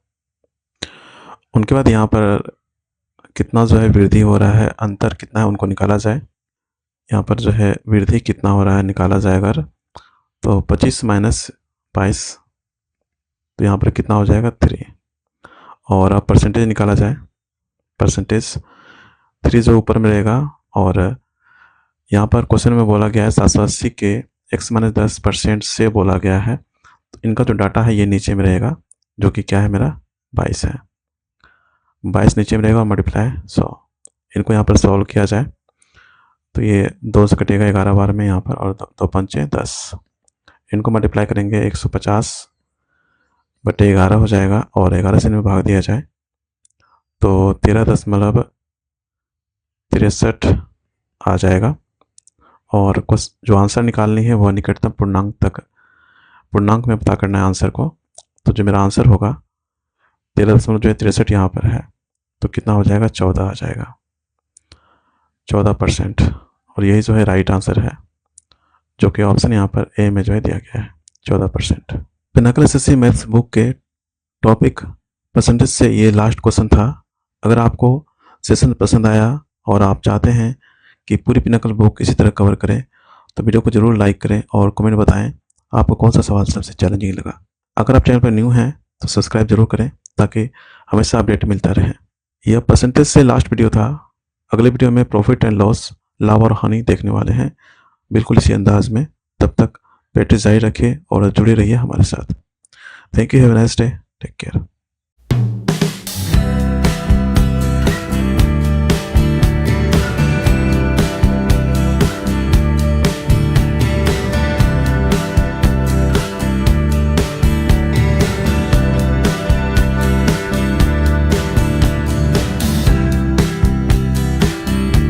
उनके बाद यहाँ पर कितना जो है वृद्धि हो रहा है, अंतर कितना है उनको निकाला जाए। यहाँ पर जो है वृद्धि कितना हो रहा है निकाला जाए अगर, तो 25 माइनस 22, तो यहाँ पर कितना हो जाएगा 3। और अब परसेंटेज निकाला जाए, परसेंटेज 3 जो ऊपर में रहेगा, और यहाँ पर क्वेश्चन में बोला गया है 780 के x-10% से बोला गया है, तो इनका जो डाटा है ये नीचे में रहेगा, जो कि क्या है मेरा 22 है, 22 नीचे में रहेगा और मल्टीप्लाई 100। इनको यहाँ पर सॉल्व किया जाए तो ये 2 से कटेगा 11 बार में यहाँ पर, और 2 पंचे 10, इनको मल्टीप्लाई करेंगे 150 बटे 11 हो जाएगा, और 11 से इनमें भाग दिया जाए तो 13.63 आ जाएगा। और कुछ जो आंसर निकालनी है वो निकटतम पूर्णांक में पता करना है आंसर को। तो जो मेरा आंसर होगा 13.63 यहाँ पर है, तो कितना हो जाएगा 14 आ जाएगा, 14%। और यही जो है राइट आंसर है, जो कि ऑप्शन यहाँ पर ए में जो है दिया गया है 14%। पिनाकल एसएससी मैथ्स बुक के टॉपिक परसेंटेज से ये लास्ट क्वेश्चन था। अगर आपको सेशन पसंद आया और आप चाहते हैं कि पूरी पिनाकल बुक इसी तरह कवर करें तो वीडियो को जरूर लाइक करें और कमेंट बताएं आपको कौन सा सवाल सबसे चैलेंजिंग लगा। अगर आप चैनल पर न्यू हैं तो सब्सक्राइब जरूर करें ताकि हमेशा अपडेट मिलता रहे। यह परसेंटेज से लास्ट वीडियो था। अगले वीडियो में प्रॉफिट एंड लॉस, लाभ और हानि देखने वाले हैं, बिल्कुल इसी अंदाज में। तब तक प्रैक्टिस जारी रखिए और जुड़े रहिए हमारे साथ। Thank you, have a nice day, take care.